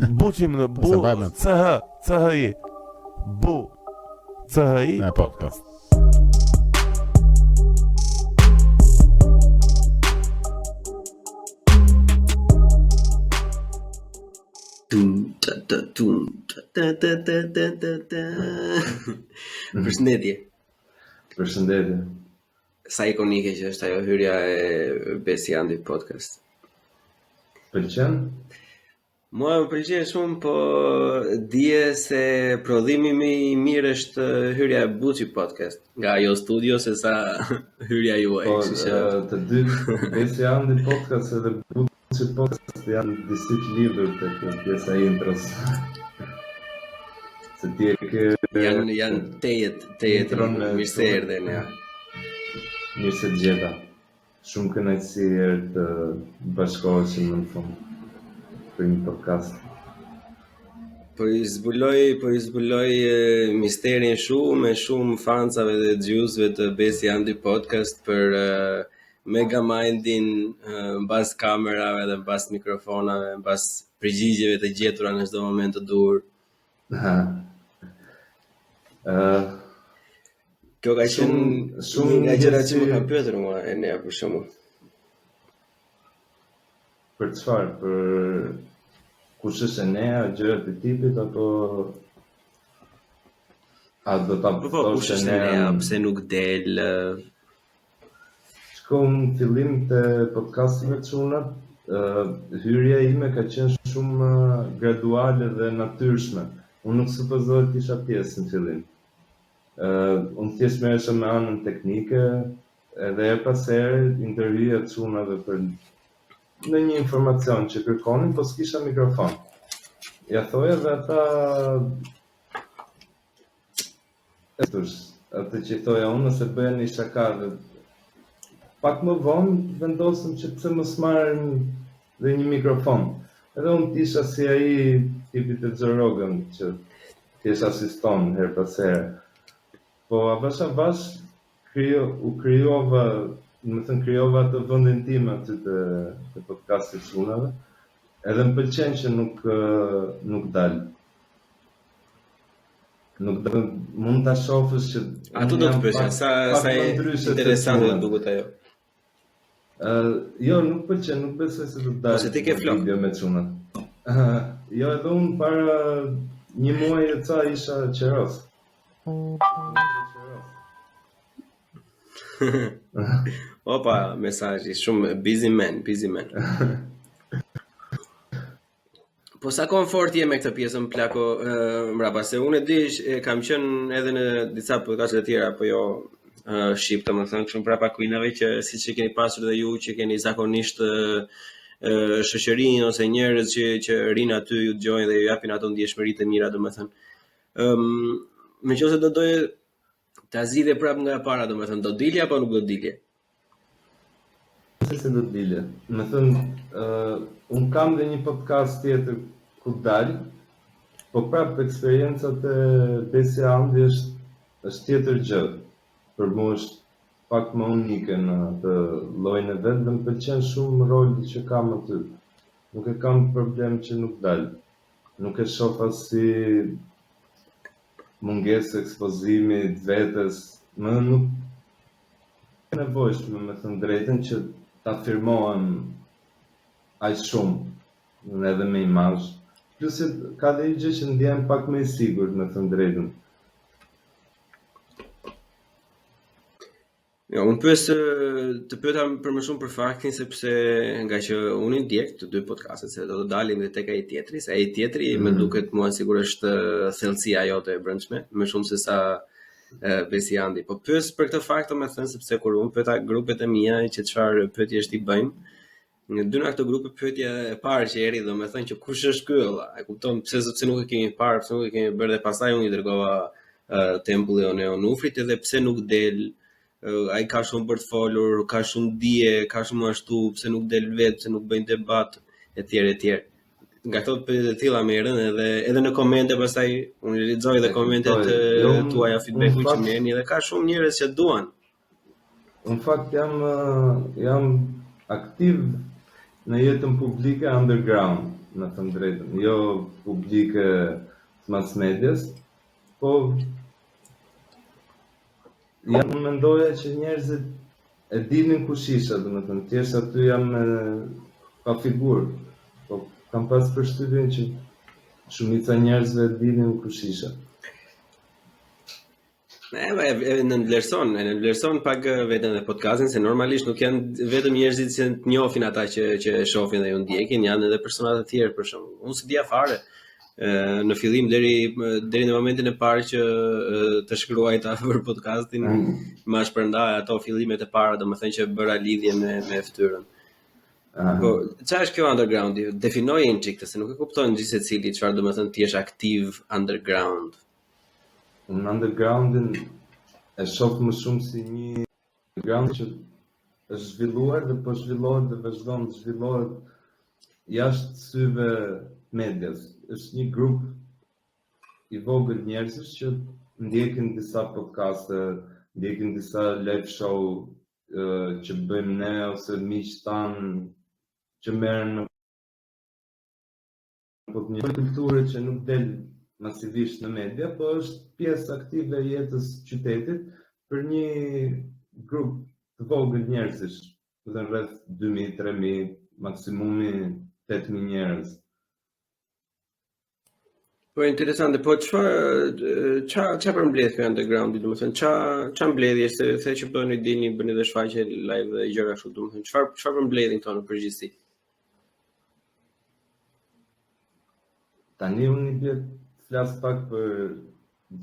Buqim në bu CHI Bu CHI podcast. Përshëndetje. Sa ikonike që është ajo hyrja e Besi Andi podcast. Pëlqen? Mua më pëlqen shumë, po dije se prodhimi më i mirë është hyrja e Buçi podcast nga ajo studio se sa hyrja juaj. Po, të dy Besi Andi podcast edhe Buçi podcast janë distinkt lidhur tek pjesa e intros. Se ti e ke janë tejet mirë se erdhen ja. Mirë se gjeta. Shumë kënaqësi të bashkoheshim në fund për një podcast. Po i zbuloj misterin shumë fansave dhe dëgjuesve të Besi Andi podcast për Megamindin mbas kamerave dhe mbas mikrofonave, mbas përgjigjeve të gjetura në çdo moment të dur. Kjo ka qenë shumë nga gjërat që më ka pyetur mua Enea për shembull. Për çfarë? Për kush është Enea, gjërat e tipit apo a do ta kush është Enea, pse nuk del? Shkon fillim të podcastive të çunat, hyrja ime ka qenë shumë graduale dhe natyrshme. Unë nuk supozohet të isha pjesë në fillim. Unë thjesht merresha me anën teknike, edhe her pas here intervjuja të çunave për në një informacion që kërkonin, po s'kisha mikrofon. Ja thoja dhe ata atë që thoja unë nëse bëja një shaka dhe pak më vonë vendosëm që pse mos marrim dhe një mikrofon. Edhe unë tisha si ai tipi të Joe Rogan që thjesht asiston her pas here. Po avash krijova të vendin tim aty të podcastit çunave. Edhe më pëlqen që nuk dal. Mund ta shohësh që ato do të pëlqen, sa interesante duket ajo. Jo, nuk pëlqen, nuk besoj se do të dalë. Ose ti ke flok video me çunat. Jo, edhe unë para një muaji e ca isha qeros. Opa, mesazhi shumë busy man. Po sa komfort je me këtë pjesën plako mbrapa, se unë e di kam qenë edhe në disa podcaste të tjera, po jo shqip, domethënë shumë prapa kuinave që siç e keni pasur dhe ju që keni zakonisht shoqërinë ose njerëz që rinë aty ju dëgjojnë dhe ju japin ato ndjeshmëritë e mira, domethënë. Meqense do doje ta zgjidhje prapë nga e para, domethënë do dilje apo nuk do dilje? Se do dilje. Domethënë, un kam dhe një podcast tjetër ku dal, po prapë eksperiencat e Besi Andi është tjetër gjë. Për mua është pak më unike në atë llojin e vet dhe më pëlqen shumë roli që kam aty. Nuk e kam problem që nuk dal. Nuk e shoh as si mungesë ekspozimi të vetes, nuk e nevojshme me thënë drejtën që ta firmohem aq shumë edhe me imazh. Plus ka dhe një gjë që ndjem pak më i sigurt me thënë drejtën. Jo, unë të pyeta për më shumë për faktin sepse nga që unë i ndjek të dy podcastet se do të dalin dhe tek ai tjetri, se ai tjetri më duket mua sigurisht thellësia jote e brendshme, më shumë se sa Besi Andi. Po pyes për këtë fakt më thënë sepse kur unë pyeta grupet e mia që çfarë pyetjesh ti bëjnë, në dy nga këto grupe pyetja e parë që erdhi domethënë që kush është ky valla? E kupton pse sepse nuk e kemi parë, pse nuk e kemi bërë dhe pastaj unë i dërgova Tempulli o Neonufrit edhe pse nuk del. Ai ka shumë për të folur, ka shumë dije, ka shumë ashtu, pse nuk del vetë, pse nuk bëjnë debat, etj. Nga këto pyetje të tilla më erdhën edhe në komente pastaj unë lexoj dhe komentet tuaja, feedback-un që më jeni dhe ka shumë njerëz që duan. Në fakt jam aktiv në jetën publike underground. me thënë drejtën, jo publike të mass medias, po jam mendoja që njerëzit e dinin kush isha, domethënë thjesht aty jam pa figurë, po kam pas përshtypjen që shumica njerëzve e dinin kush isha. Në vlerëson pak veten dhe podcastin, se normalisht nuk janë vetëm njerëzit që të njohin ata që e shohin dhe ju ndjekin, janë edhe persona të tjerë për shembull. Unë s'dia fare në fillim deri në momentin e parë që të shkruajta për podcastin, më shpërndaj ato fillimet e para, domethënë që bëra lidhje me fytyrën. Po, çfarë është kjo underground? Definojë një çik, se nuk e kupton gjithsecili çfarë domethënë ti je aktiv underground. Në undergroundin e shoh më shumë si një underground që është zhvilluar dhe po zhvillohet dhe vazhdon të zhvillohet jashtë syve medias. Është një grup i vogël njerëzish që ndjekin disa podcaste, ndjekin disa live show që bëjmë ne ose miqtë tanë që merren në një kulturë që nuk del masivisht në media, po është pjesë aktive e jetës qytetit për një grup të vogël njerëzish, dhe rreth 2000, 3000, maksimumi 8000 njerëz. Po interesante, po çfarë përmbledh kjo undergroundi, domethënë ç'a mbledhje se që bëni dhe shfaqje live dhe gjëra kështu, domethënë çfarë përmbledhin këto në përgjithësi? Tani unë i flas pak për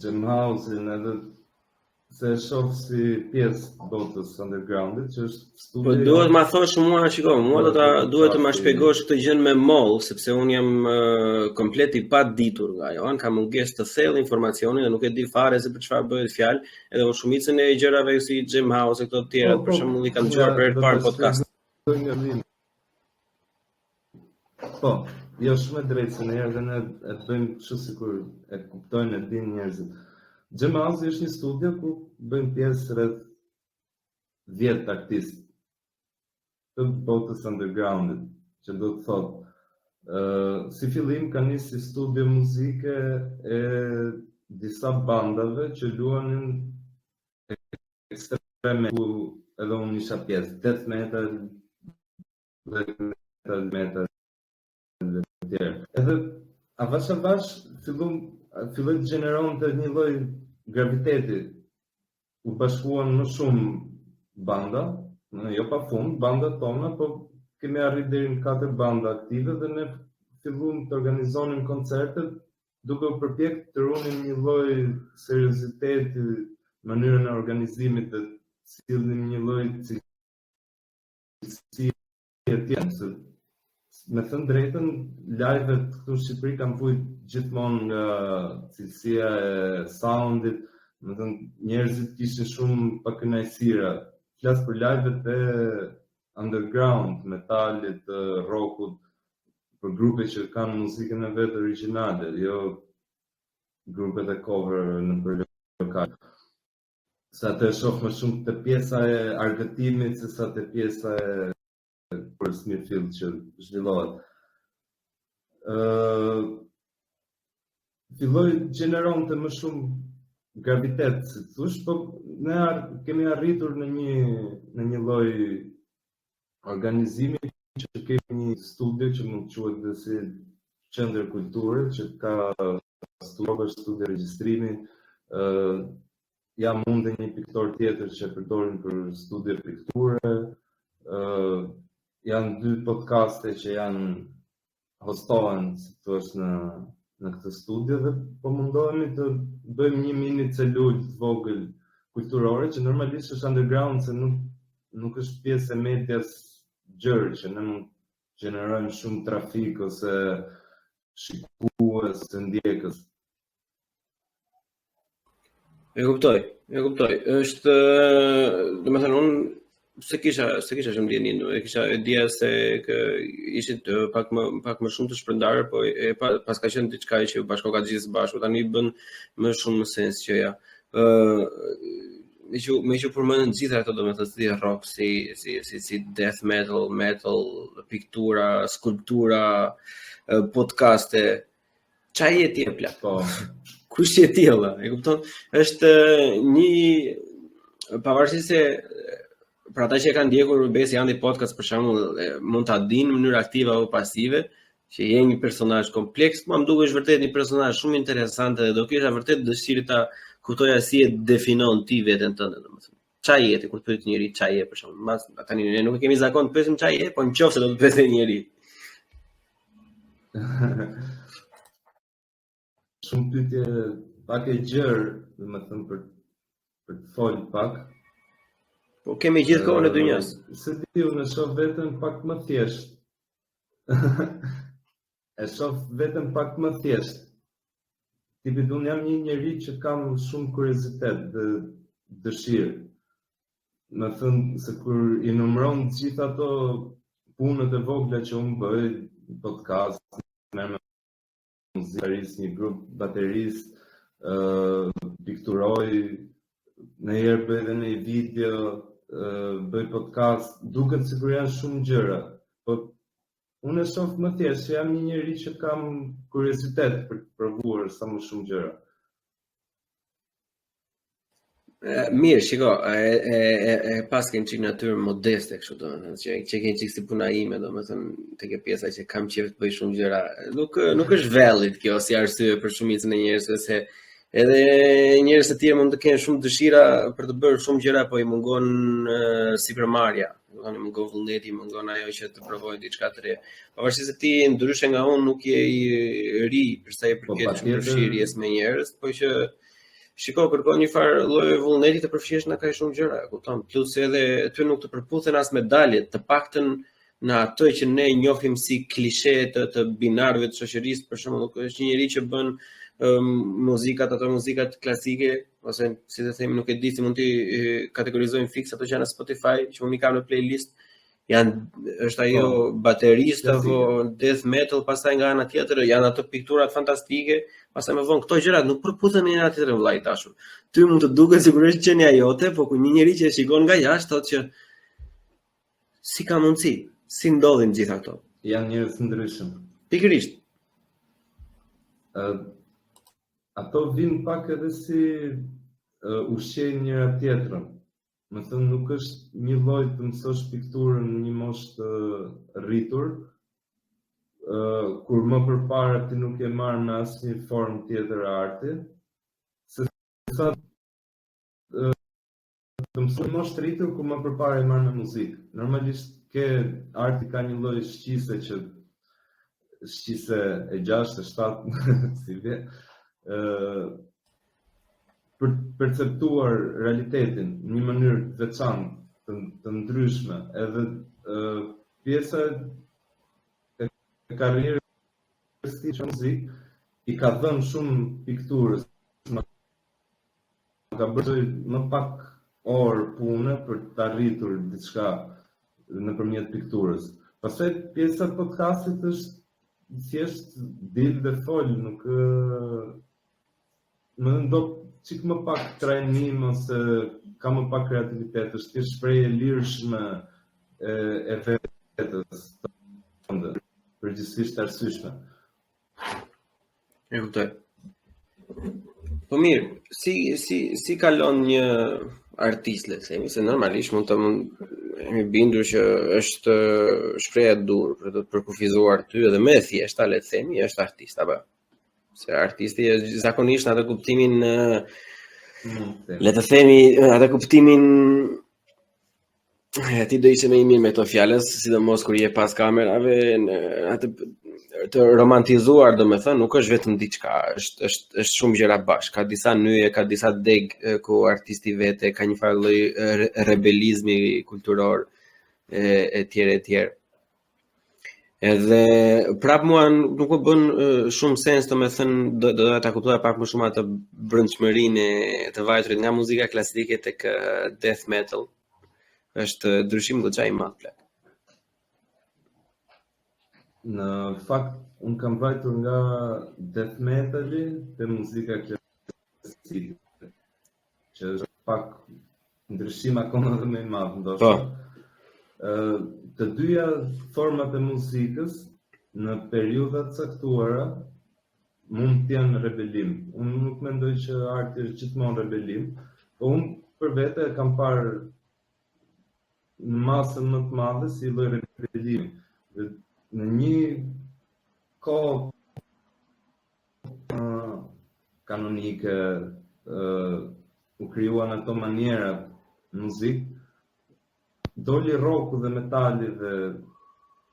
Jam House-in edhe se e shoh si pjesë botës undergroundit, që është studio. Po duhet ma thosh mua, shiko, mua duhet të ma shpjegosh këtë gjën me moll, sepse unë jam komplet i pa ditur nga ajo, kam mungesë të thellë informacionin dhe nuk e di fare se për çfarë bëhet fjalë, edhe unë shumicën e gjërave si Jam House e këto të tjera, për shembull i kam dëgjuar për herë të parë podcast. Po, jo shumë e drejtë, se në herë dhe ne e bëjmë kështu sikur e kuptojnë, e dinë njerëzit. Jam House është një studio ku bëjmë pjesë rreth 10 artistë të botës undergroundit, që do të thotë, si fillim ka nisë si studio muzike e disa bandave që luanin ekstreme, ku edhe unë isha pjesë, death metal, black metal, edhe avash filloi të gjeneronte një lloj graviteti. U bashkuan më shumë banda, jo pa fund, bandat tona, po kemi arrit deri në 4 banda aktive dhe ne filluam të organizonim koncerte duke u përpjekur të runim një lloj serioziteti në mënyrën e organizimit dhe sillim një lloj cilësie. Me thënë drejtën, live-et këtu në Shqipëri kam vujt gjithmonë nga cilësia e soundit, me thënë njerëzit ishin shumë pa kënaqësira. Flas për live-et e underground, metalit, rockut, për grupe që kanë muzikën e vetë origjinale, jo grupet e cover në përlokal. Sa të shoh më shumë të pjesa e argëtimit se sa të pjesa e për Smithfield që zhvillohet. Filloi gjeneronte më shumë gravitet, si të thush, po ne kemi arritur në një lloj organizimi që kemi një studio që mund të quhet dhe si qendër kulture, që ka studio regjistrimi, jam unë dhe një piktor tjetër që përdorim për studio pikture, janë 2 podcaste që janë hostohen, si të është në këtë studio, dhe po mundohemi të bëjmë një mini celulë të vogël kulturore, që normalisht është underground, se nuk është pjesë e medias gjërë, që ne mund gjenerojmë shumë trafik ose shikues ose ndjekës. E kuptoj. Është, domethënë unë se kisha shumë ndjenin, e kisha idea se ishit pak më shumë të shpërndarë, po pas ka qenë diçka që bashkoka gjithë bashku, tani bën më shumë sens që ja. me që përmendën gjitha ato domethënë si rock, si death metal, piktura, skulptura, podcaste. Çaj e tillë plak. Po. Kush e tillë, e kupton? Është një pavarësisht se për ata që e kanë ndjekur Besi Andi podcast për shembull mund ta dinë në mënyrë aktive apo pasive që je një personazh kompleks, më dukesh vërtet një personazh shumë interesant dhe do kisha vërtet dëshirë ta kuptoja si e definon ti veten tënde domethënë. Çfarë je ti kur pyet njëri çfarë je për shembull? Tani ne nuk kemi zakon të pyesim çfarë je, po nëse do të pyesë njëri. Shumë pyetje pak e gjerë, domethënë për të folë pak. Po kemi gjithë kohën e dynjas. Se ti unë shoh veten pak më thjesht. E shoh veten pak më thjesht. Tipit unë jam një njeri që kam shumë kuriozitet dhe dëshirë. Më thënë se kur i numëron gjithë ato punët e vogla që unë bëj, podcast, merr me muzikë, një grup bateris, pikturoj, ndonjëherë bëj edhe një video, bëj podcast, duket sikur janë shumë gjëra, po unë e shoh më thjesht, jam një njeri që kam kuriozitet për të provuar sa më shumë gjëra. Mirë, shiko, e pas ke një çik natyrë modeste kështu domethënë, që ke një çik si puna ime, domethënë tek e pjesa që kam qejf të bëj shumë gjëra. Nuk është valid kjo si arsye për shumicën e njerëzve se edhe njerëz të tjerë mund të kenë shumë dëshira për të bërë shumë gjëra, po i mungon sipërmarrja. I mungon vullneti, i mungon ajo që të provojë diçka të re. Pavarësisht se ti ndryshe nga unë nuk je i ri për sa i përket përfshirjes me njerëz, po që shiko, kërkon një farë lloj vullneti të përfshihesh në kaq shumë gjëra, kupton? Plus edhe ty nuk të përputhen as medaljet, të paktën në ato që ne njohim si klishe të binarëve të shoqërisë, për shembull, është një njerëz që bën muzikat klasike, ose si të themi, nuk e di si mund t'i kategorizojmë fiks ato që janë në Spotify, që unë i kam në playlist, është ajo baterist apo death metal, pastaj nga ana tjetër janë ato pikturat fantastike, pastaj më vonë këto gjërat nuk përputhen në ana tjetër vëllai dashur. Ty mund të duket sigurisht qenia jote, po ku një njerëz që e shikon nga jashtë thotë që si ka mundësi, si ndodhin gjitha këto. Janë njerëz të ndryshëm. Pikërisht. Ato vinë pak edhe si ushqejnë njëra tjetrën. Më thënë, nuk është një lloj të mësosh pikturën në një moshë të rritur, kur më përpara ti nuk e marr me asnjë formë tjetër arti, se sa të mësoj moshë të rritur kur më përpara e marr me muzikë. Normalisht arti ka një lloj shqise e 6, e 7, si vje, për të perceptuar realitetin në një mënyrë të veçantë, të ndryshme, edhe pjesa e karrierës së tij në muzikë i ka dhënë shumë pikturës, ka bërë më pak orë pune për të arritur diçka nëpërmjet pikturës. Pastaj pjesa e podcastit është thjesht dil dhe fol, nuk më ndo çik më pak trajnim ose ka më pak kreativitet, është thjesht shprehje lirshme e vetes tënde, përgjithsisht arsyeshme. E kuptoj. Po mirë, si kalon një artist, le të themi, se normalisht jemi bindur që është shprehja e dur për të përkufizuar ty edhe më e thjeshta, le të themi, është artist apo. Se artisti është zakonisht në atë kuptimin, le të themi, atë kuptimin, ti do ishe më i mirë me këto fjalës, sidomos kur je pas kamerave, atë të romantizuar, domethënë, nuk është vetëm diçka, është shumë gjëra bashkë. Ka disa nyje, ka disa deg ku artisti vete ka një farë lloj rebelizmi kulturor e tjerë. Edhe prap mua nuk më bën shumë sens, domethënë do ta kuptoja pak më shumë atë brendshmërinë të vajturit nga muzika klasike tek death metal. Është ndryshim goxha i madh plak. Në fakt, unë kam vajtur nga death metali te muzika klasike, që është pak ndryshim akoma dhe më i madh ndoshta. Të dyja format e muzikës në periudha të caktuara mund të jenë rebelim. Unë nuk mendoj që arti është gjithmonë rebelim, po unë për vete kam parë në masën më të madhe si lloj rebelimi. Në një kohë kanonike u krijuan ato maniera muzikë, doli rocku dhe metali dhe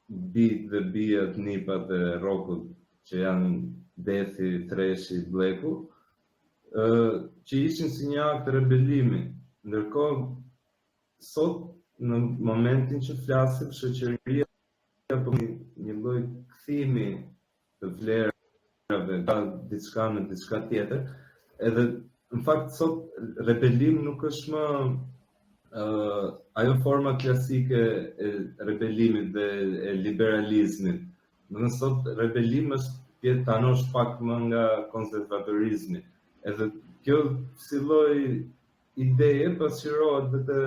beat dhe bijat, nipat dhe rocku që janë dethi, threshi, bleku, që ishin si një akt rebelimi. Ndërkohë, sot në momentin që flasim, shoqëria apo një lloj kthimi të vlerave nga diçka në diçka tjetër, edhe në fakt sot rebelim nuk është më ajo forma klasike e rebelimit dhe e liberalizmit. Në sot rebelim është tjetë të anosh pak më nga konservatorizmi. Edhe kjo si lloj ideje pasqyrohet dhe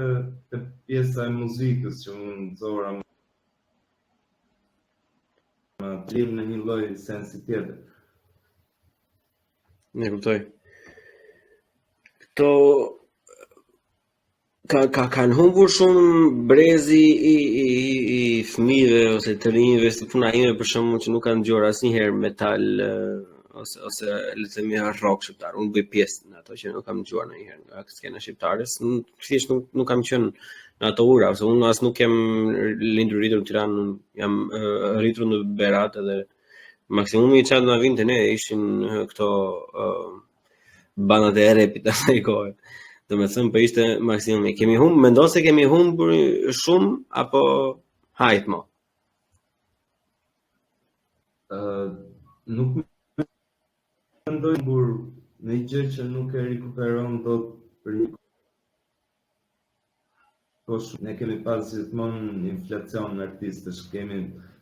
të pjesa e muzikës që unë nxorra më trim në një lloj sensi tjetër. Ne kuptoj. Këto kanë humbur shumë brezi i fëmijëve ose të rinjve, si puna ime për shembull që nuk kanë dëgjuar asnjëherë metal ose le të themi rock shqiptar. Unë bëj pjesë në ato që nuk kam dëgjuar ndonjëherë nga skena shqiptare. Thjesht nuk kam qenë në ato ura, ose unë as nuk kem lindur rritur në Tiranë, jam rritur në Berat edhe maksimumi i çfarë na vinte ne ishin këto banat e repit asaj kohe. Do me thëmë, për ishte maksimumi. Mendon se kemi humbur shumë, apo hajt mo? Nuk mendoj humbur në gjë që nuk e rikuperon dot për një kohë. Ne kemi pas gjithmonë inflacion në artistësh,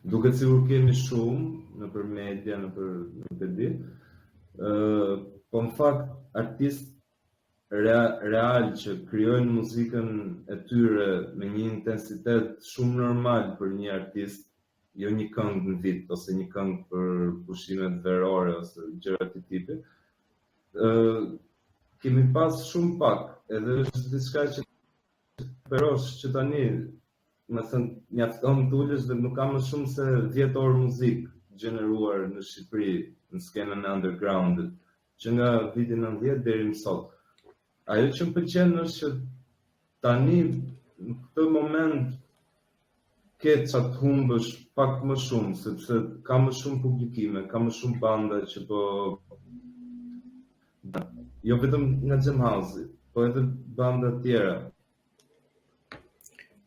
duket sikur kemi shumë nëpër media, nuk e di. Po në fakt artistë real që krijojnë muzikën e tyre me një intensitet shumë normal për një artist, jo një këngë në vit ose një këngë për pushimet verore ose gjëra të tipit. Kemi pas shumë pak, edhe është diçka që perosh që tani, më thënë, mjafton të ulesh dhe nuk ka më shumë se 10 orë muzikë gjeneruar në Shqipëri, në skenën e undergroundit, që nga viti 90 deri më sot. Ajo që më pëlqen është që tani në këtë moment ke çat humbësh pak më shumë, sepse ka më shumë publikime, ka më shumë banda që po jo vetëm nga Jam House, po edhe banda tjera.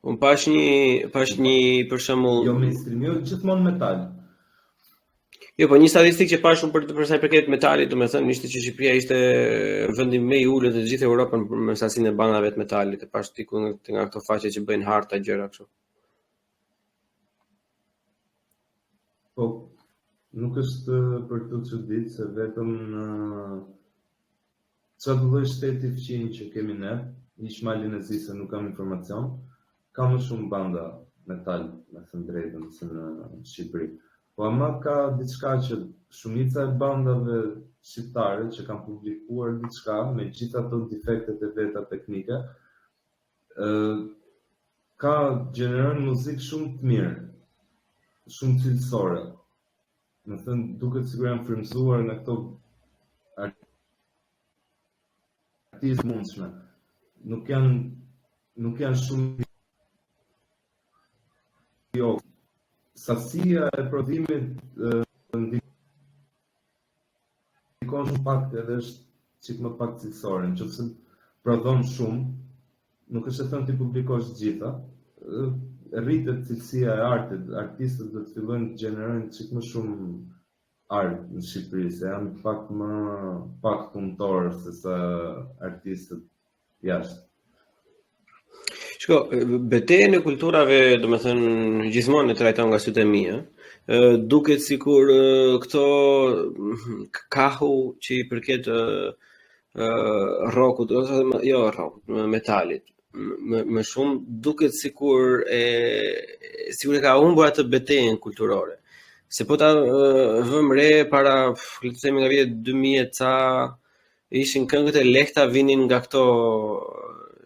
Unë pash një për shembull, jo mainstream, jo gjithmonë metal. Jo, po një statistikë që pashun për sa i përket metalit, domethënë ishte që Shqipëria ishte vendi më i ulët të gjithë Europën me sasinë e bandave të metalit. E pash diku nga këto faqe që bëjnë harta gjëra kështu. Po nuk është për të çuditë se vetëm çdo lloj shteti fqinj që kemi ne, ish malin e zi se nuk kam informacion, ka më shumë banda metal, me thënë drejtën, se në Shqipëri. Po ama ka diçka që shumica e bandave shqiptare që kanë publikuar diçka me gjithë ato defektet e veta teknike, ka gjeneron muzikë shumë të mirë, shumë cilësore. Më thënë, duket sikur janë frymëzuar nga këto artistë mundshme. Nuk janë shumë jo. Sasia e prodhimit ndikon shumë pak edhe është çik më pak cilësore. Nëse prodhon shumë, nuk është e thënë ti publikosh gjitha, rritet cilësia e artit, artistët do të fillojnë të gjenerojnë çik më shumë art në Shqipëri, se janë pak punëtorë se sa artistët jashtë. Shko, betejën e kulturave, domethënë gjithmonë e trajton nga sytë e mia. Duket sikur këto kahu që i përket rockut, ose jo rockut, metalit, më shumë duket sikur e ka humbur atë betejën kulturore. Se po ta vëm re para, le të themi nga vitet 2000 ca, ishin këngët e lehta vinin nga këto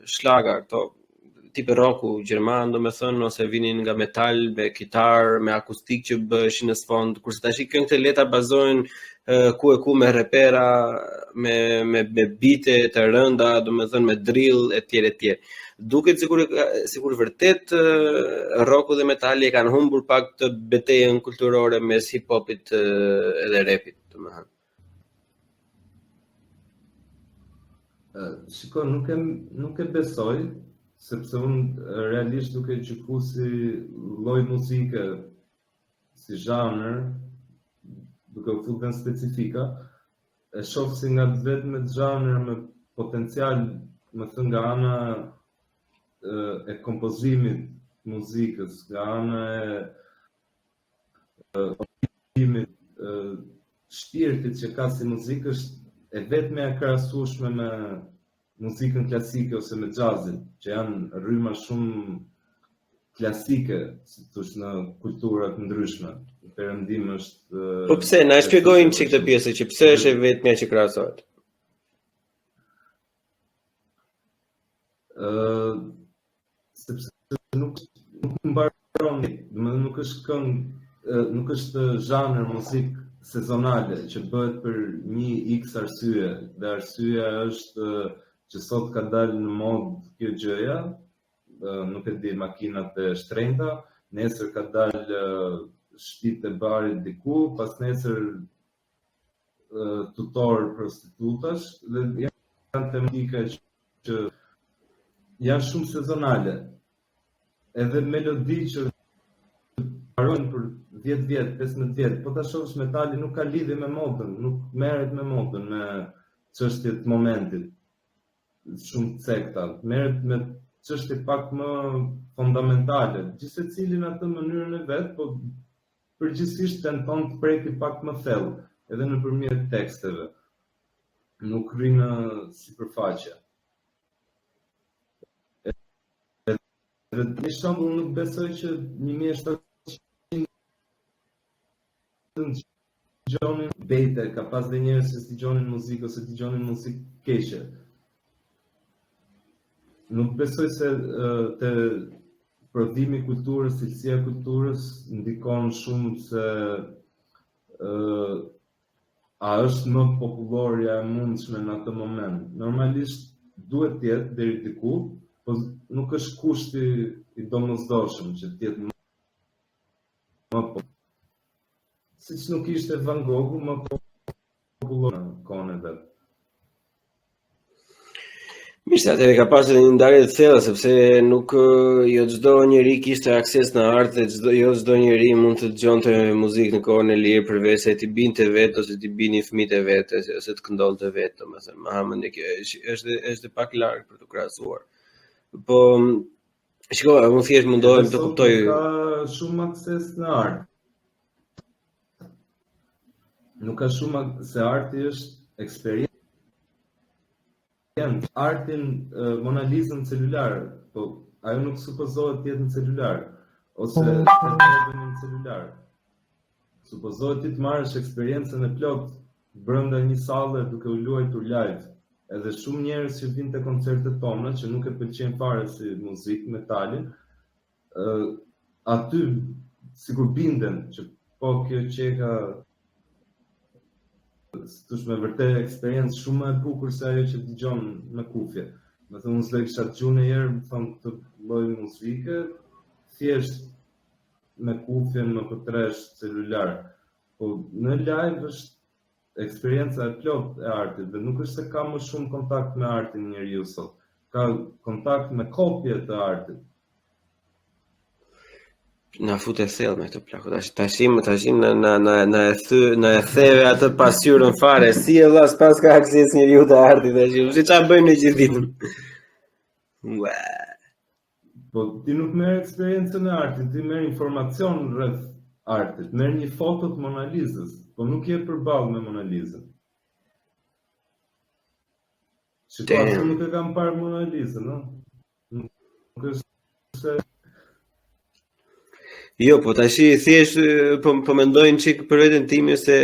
shlaga, këto tipe roku gjerman, domethënë, ose vinin nga metal me kitar, me akustik që bëheshin në sfond, kurse tash këngët e lehta bazohen ku me repera, me bite të rënda, domethënë me drill etj. Duket sikur vërtet roku dhe metali e kanë humbur pak të betejën kulturore mes hip-hopit edhe rapit, domethënë. Shiko, nuk e besoj, sepse unë realisht duke gjyku si lloj muzike, si zhanër, duke u futur në specifika, e shoh si nga vetëm zhanër me potencial, më thënë nga ana e kompozimit muzikës, nga ana e shpirtit që ka si muzikë, është e vetme e krahasueshme me muzikën klasike ose me jazzin, që janë rryma shumë klasike, si thosh, në kultura të ndryshme. Perëndim është Po pse na shpjegojnë çik këtë pjesë që pse është e vetmja që krahasohet? Sepse nuk mbaron, nuk është këngë, nuk është zhanër muzikë sezonale që bëhet për një x arsye, dhe arsyeja është që sot ka dalë në mod kjo gjëja, nuk e di, makinat e shtrenjta, nesër ka dalë shtëpitë e barit diku, pas nesër tutor prostitutash, dhe janë tematika që janë shumë sezonale. Edhe melodi që mbarojnë për 10 vjet, 15 vjet, po ta shohësh metali nuk ka lidhje me modën, nuk merret me modën, me çështjet të momentit. Shumë cekta, merret me çështje pak më fondamentale, gjithsecili në atë mënyrën e vet, po përgjithsisht tenton të preki pak më thellë, edhe nëpërmjet teksteve. Nuk rri në sipërfaqe. Edhe në shembull nuk besoj që 1700 dëgjonin bejte, ka pas dhe njerëz që dëgjonin muzikë ose dëgjonin muzikë keqe. Nuk besoj se te prodhimi i kulturës, cilësia e kulturës ndikon shumë se a është më popullorja e mundshme në atë moment. Normalisht duhet të jetë deri diku, po nuk është kushti i domosdoshëm që të jetë më popullor. Siç nuk ishte Van Gogh më popullor në kohën e vet. Mirë, atëherë ka pasur një ndarje të thellë, sepse nuk jo çdo njeri kishte akses në art dhe jo çdo njeri mund të dëgjonte muzikë në kohën e lirë, përveç se ti binte vet ose ti binin fëmijët e vet ose të këndonte vet, domethënë, Muhamedi është pak larg për të krahasuar. Po shiko, unë thjesht mundohem të kuptoj. Ka shumë akses në art. Nuk ka shumë se arti është eksperiencë. Artin Mona Lisa në celular, po ajo nuk supozohet të jetë në celular, ose të jetë në celular. Supozohet ti të marrësh eksperiencën e plot brenda një salle duke u luajtur live. Edhe shumë njerëz që vinë te koncertet tona që nuk e pëlqejnë fare si muzikë metali, aty sikur binden që po kjo qeka thosh me vërtet eksperiencë shumë e bukur se ajo që dëgjon me kufje. Me thënë, unë s'le kisha dëgjuar një herë, më thonë, të lloj muzike, thjesht me kufjen më pëtresh celular. Po në live është eksperjenca e plot e artit, dhe nuk është se ka më shumë kontakt me artin njeriu sot. Ka kontakt me kopje të artit. Na futet thellë me këtë plaku. Tashim na e theve atë pasqyrën fare. Si e vlla s'pas ka akses njeriu te arti tash. Si çfarë bëjmë në gjithë ditën? Ua. Po ti nuk merr eksperiencën e artit, ti merr informacion rreth artit. Merr një foto të Mona Lisës, po nuk je përballë me Mona Lisën. Shikoj, nuk e kam parë Mona Lisën, no? është se Jo, po tash thjesht po mendojnë çik për veten time se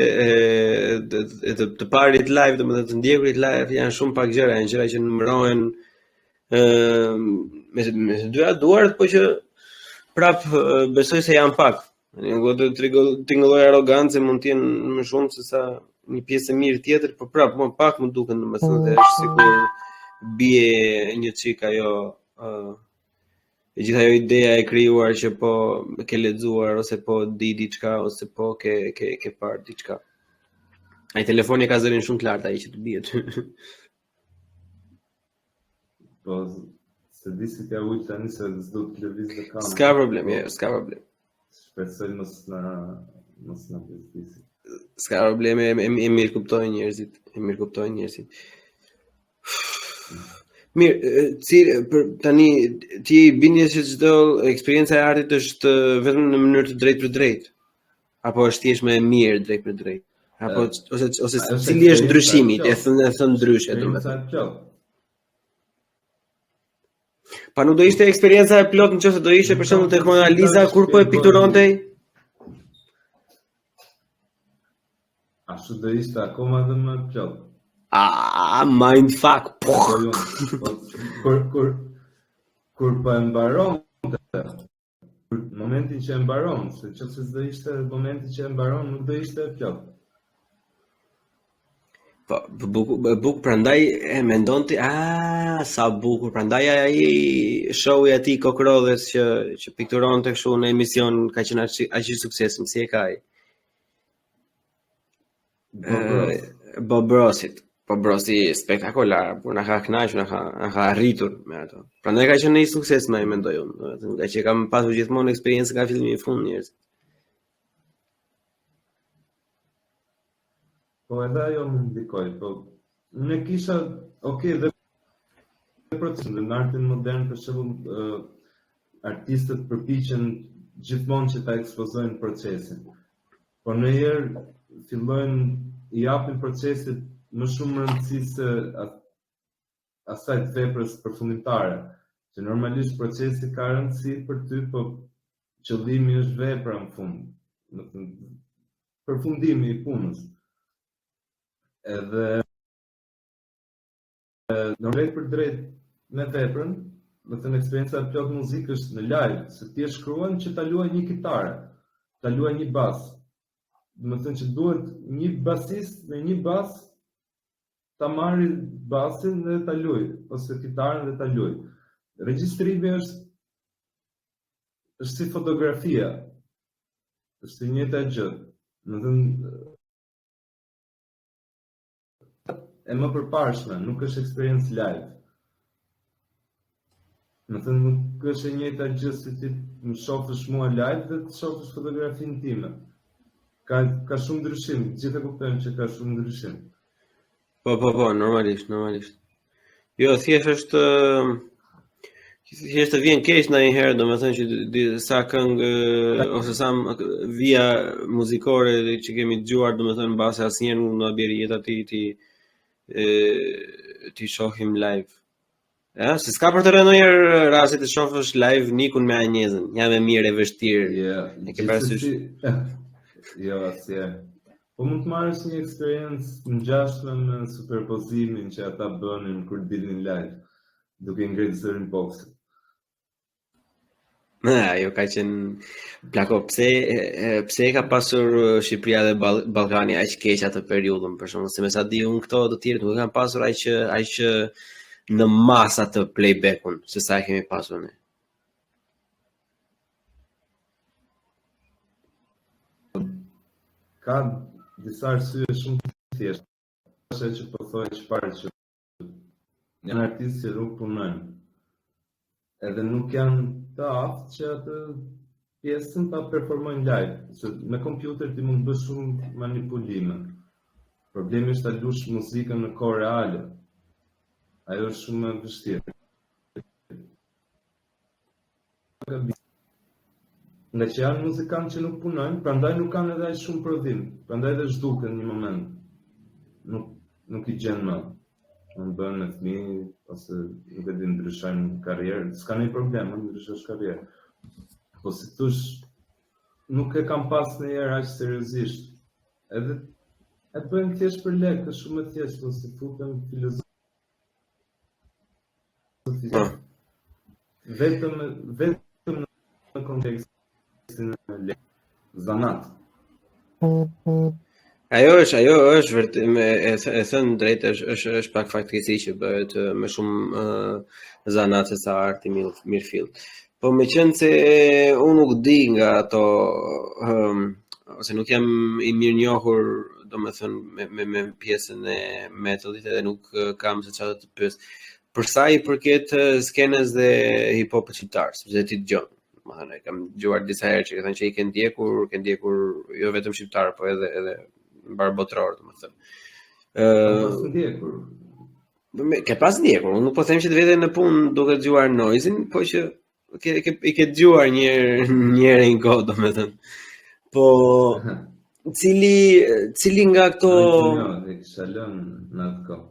të parit live, domethënë të ndjekurit live janë shumë pak gjëra, janë gjëra që numërohen me dyra duart, po që prap besoj se janë pak. Ngo të tingëlloj arrogancë mund të jenë më shumë se sa një pjesë e mirë tjetër, por prap më pak më duken domethënë se është sikur bie një çik ajo e gjitha ajo ideja e krijuar që po ke lexuar ose po di diçka ose po ke parë diçka. Ai telefoni ka zërin shumë të lartë ai që të bie ty. po se di si t'ja ujtë tani se s'do të lëviz dhe kamerë. S'ka problem, jo, s'ka problem. Shpresoj mos na bezdisi. S'ka problem, e mirë kuptojnë njerëzit. Mirë, tani ti bini se çdo eksperjenca e artit është vetëm në mënyrë të drejtë për drejtë, apo është thjesht më e mirë drejt për drejt, apo ose cili është ndryshimi? E thën ndryshe domethënë. Pa nuk do ishte eksperienca e plot nëse do ishte për shembull tek Mona Lisa kur po e pikturontej? Ashtu do ishte akoma dhe më plot. Mindfuck. Kur po e mbaron, momentin që e mbaron, se nëse s'do ishte momenti që e mbaron, nuk do ishte plot. Po, bukur prandaj e mendon ti, sa bukur, prandaj ai show-i aty Kokrodhes që pikturonte kështu në emision ka qenë aq i suksesshëm si e ka ai. Bob Rossi spektakolar, por na ka kënaqur, na ka arritur me ato. Prandaj ka qenë një sukses më mendoj unë, domethënë nga që kam pasur gjithmonë eksperiencë nga fillimi i fund njerëz. Po edhe ajo më ndikoj, po unë kisha, dhe procesin në artin modern për shembull artistët përpiqen gjithmonë që ta ekspozojnë procesin. Po ndonjëherë fillojnë i japin procesit më shumë rëndësi se asaj të veprës përfundimtare, që normalisht procesi ka rëndësi për ty, po qëllimi është vepra në fund, përfundimi i punës. Edhe në drejt për drejt me veprën, do të thënë eksperienca e plot muzikë është në live, se ti e shkruan që ta luaj një kitare, ta luaj një bas. Do të thënë që duhet një basist me një bas ta marrë basin dhe ta luaj, ose kitaren dhe ta luaj. Regjistrimi është si fotografia, është e njëjta gjë. Do të thënë e më përparshme, nuk është eksperiencë live. Më thënë nuk është e njëjta gjë se ti më shofësh mua live dhe të shofësh fotografinë time. Ka shumë ndryshim, gjithë e kuptojmë që ka shumë ndryshim. Po, normalisht. Jo, thjesht të vjen keq ndonjëherë, domethënë që sa këngë ose sa vija muzikore që kemi dëgjuar, domethënë mbase asnjëherë nuk na bjerë jeta ti shohim live. Ja, se s'ka për të rënë ndonjëherë rasti të shohësh live Nikun me Anjezën. Jam e mirë e vështirë. E ke parasysh? Jo, asje. Po mund të marrësh një eksperiencë ngjashme me superpozimin që ata bënin kur dilnin live, duke ngritur zërin boksit. Jo ka qenë plako, pse ka pasur Shqipëria dhe Ballkani aq keq atë periudhën, për shembull, se me sa di unë këto të tjerë nuk kanë pasur aq në masë atë playback-un, se sa e kemi pasur ne. Ka disa arsye shumë të thjeshta. Është që po thoj çfarë që janë artistë që nuk punojnë. Edhe nuk janë të aftë që atë pjesën ta performojnë live, se me kompjuter ti mund të bësh shumë manipulime. Problemi është ta lush muzikën në kohë reale. Ajo është shumë e vështirë. Nga që janë muzikantë që nuk punojnë, prandaj nuk kanë edhe shumë prodhim, prandaj dhe zhduken një moment. Nuk i gjenë më. Unë bën me fëmijë, ose nuk e di ndryshojnë karrierë, s'ka një problem, ndryshosh karrierë. Po si thosh, nuk e kam pas ndonjëherë aq seriozisht. Edhe e bëjmë thjesht për lekë, është shumë e thjeshtë, ose futem filozofi. Vetëm në kontekstin e lekë, zanat. Ajo është vërtet e thënë drejt është pak fatkeqësi që bëhet më shumë zanat se sa arti mirëfill. Po meqense se unë nuk di nga ato ose nuk jam i mirënjohur, domethënë me pjesën e metodit edhe nuk kam se çfarë të pyes. Për sa i përket skenës dhe hip-hopit shqiptar, sepse ti dëgjon. Domethënë kam dëgjuar disa herë që thënë që i kanë ndjekur jo vetëm shqiptar, po edhe mbar botror, domethënë. Ke pas ndjekur, unë nuk po them që të vete në punë duke dëgjuar noise-in, po që i ke dëgjuar një herë në kohë, domethënë. Po cili nga këto e kisha lënë në atë kohë.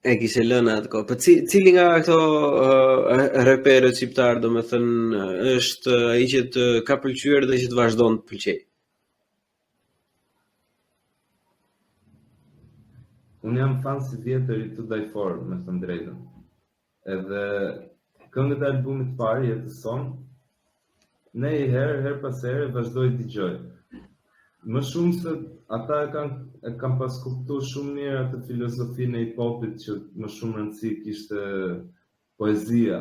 E kishe lënë atë kohë. Po cili nga këto reperët shqiptar, domethënë, është ai që të ka pëlqyer dhe që të vazhdon të pëlqej? Unë jam fan si vjetër i To Die For, me thënë drejtën. Edhe këngët e albumit të parë, Jetëson, ne i herë pas here vazhdoj të dëgjoj. Më shumë se ata e kam pas kuptuar shumë mirë atë filozofinë e hip-hopit që më shumë rëndësi kishte poezia.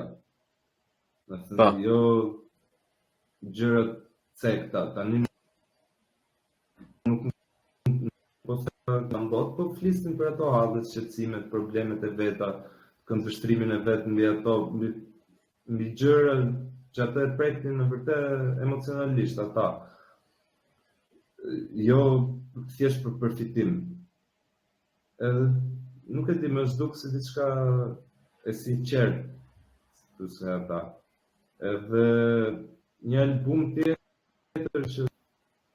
Do të thënë jo gjërat cekta, tani nuk po kam bot, po flisnin për ato hallet, shqetësimet, problemet e veta, këndvështrimin e vet mbi ato, mbi gjëra që ata e preknin në vërtet emocionalisht ata. Jo thjesht për përfitim. Edhe nuk e di, më zhduk si diçka e sinqert, se ata. Edhe një album tjetër që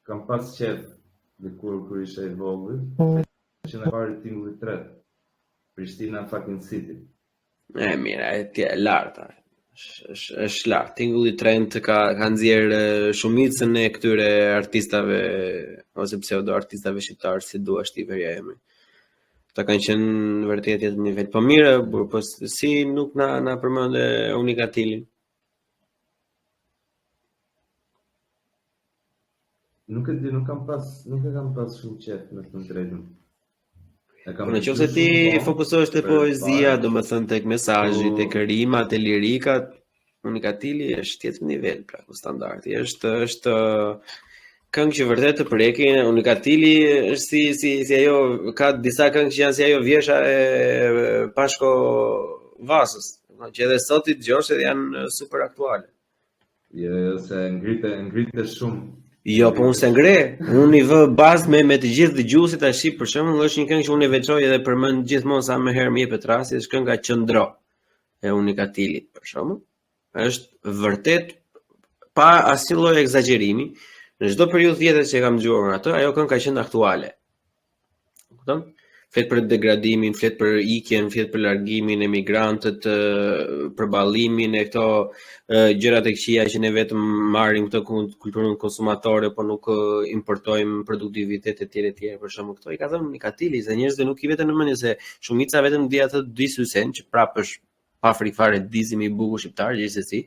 kam pas qef kur isha i vogël, që në pari tingulli 3, Prishtina fucking City. Mira, e larta. Është lart. Tingulli Trent ka nxjerrë shumicën e këtyre artistave ose pseudo-artistave shqiptar, si duash ti verja emrin. Ata kanë qenë vërtet jetë në nivel. Po mirë, po si nuk na përmendë Unikatilin. Nuk e di, nuk e kam pas shumë qef me të drejtën. Në qoftë se ti fokusohesh te poezia, domethënë tek mesazhi, tek rimat e lirikat, Unikatili është tjetër nivel, pra ku standardi është këngë që vërtet të prekin. Unikatili është si ajo, ka disa këngë që janë si ajo Vjesha e Pashko Vasës, që edhe sot i dëgjosh edhe janë super aktuale. Jo, se ngrite shumë. Jo, po unë se ngre, unë i vë bazë me të gjithë dëgjuesit tash, për shembull, është një këngë që unë e veçoj edhe përmend gjithmonë sa më herë më jepet rasti, është kënga Qëndro e Unikatilit, për shembull. Është vërtet pa asnjë lloj egzagjerimi, në çdo periudhë vjetër që kam dëgjuar atë, ajo këngë ka qenë aktuale. Kupton? Flet për degradimin, flet për ikjen, flet për largimin e migrantët, përballimin e këto gjërat e këqija që ne vetëm marrim këtë kulturën konsumatore, po nuk importojmë produktivitet e tjerë. Për shembull, këto i ka thënë Unikatili, se njerëzit nuk i veten në mendje se shumica vetëm di atë Dysysen, që prapë është pa frikfare dizimi i bukur shqiptar gjithsesi.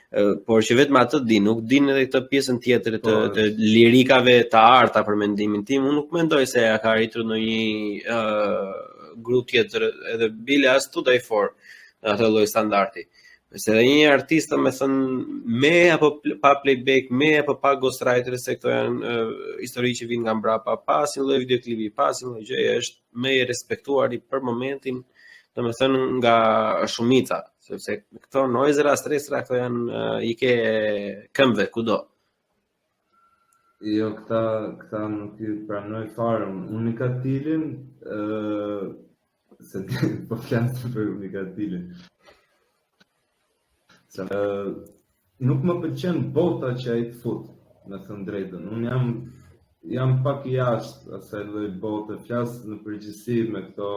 Por që vetëm atë di, nuk din edhe këtë pjesën tjetër të lirikave të arta, për mendimin tim. Unë nuk mendoj se ka arritur ndonjë grup tjetër, edhe bile as To Die For atë lloj standardi. Se edhe një artist, me thënë, me apo pa playback, me apo pa ghostwriter, se këto janë histori që vinë nga mbrapa, pa asnjë lloj videoklipi, pa asnjë lloj gjëje, është më i respektuari për momentin, domethënë nga shumica. Sepse këto noizera, stresra, këto janë i ke këmbëve kudo. Jo, këta nuk i pranoj fare. Unikatilin, se po flasë për Unikatilin. Nuk më pëlqen bota që ai të fut, me thënë drejtën. Unë jam pak i jashtë asaj lloj bote, flas në përgjithësi me këto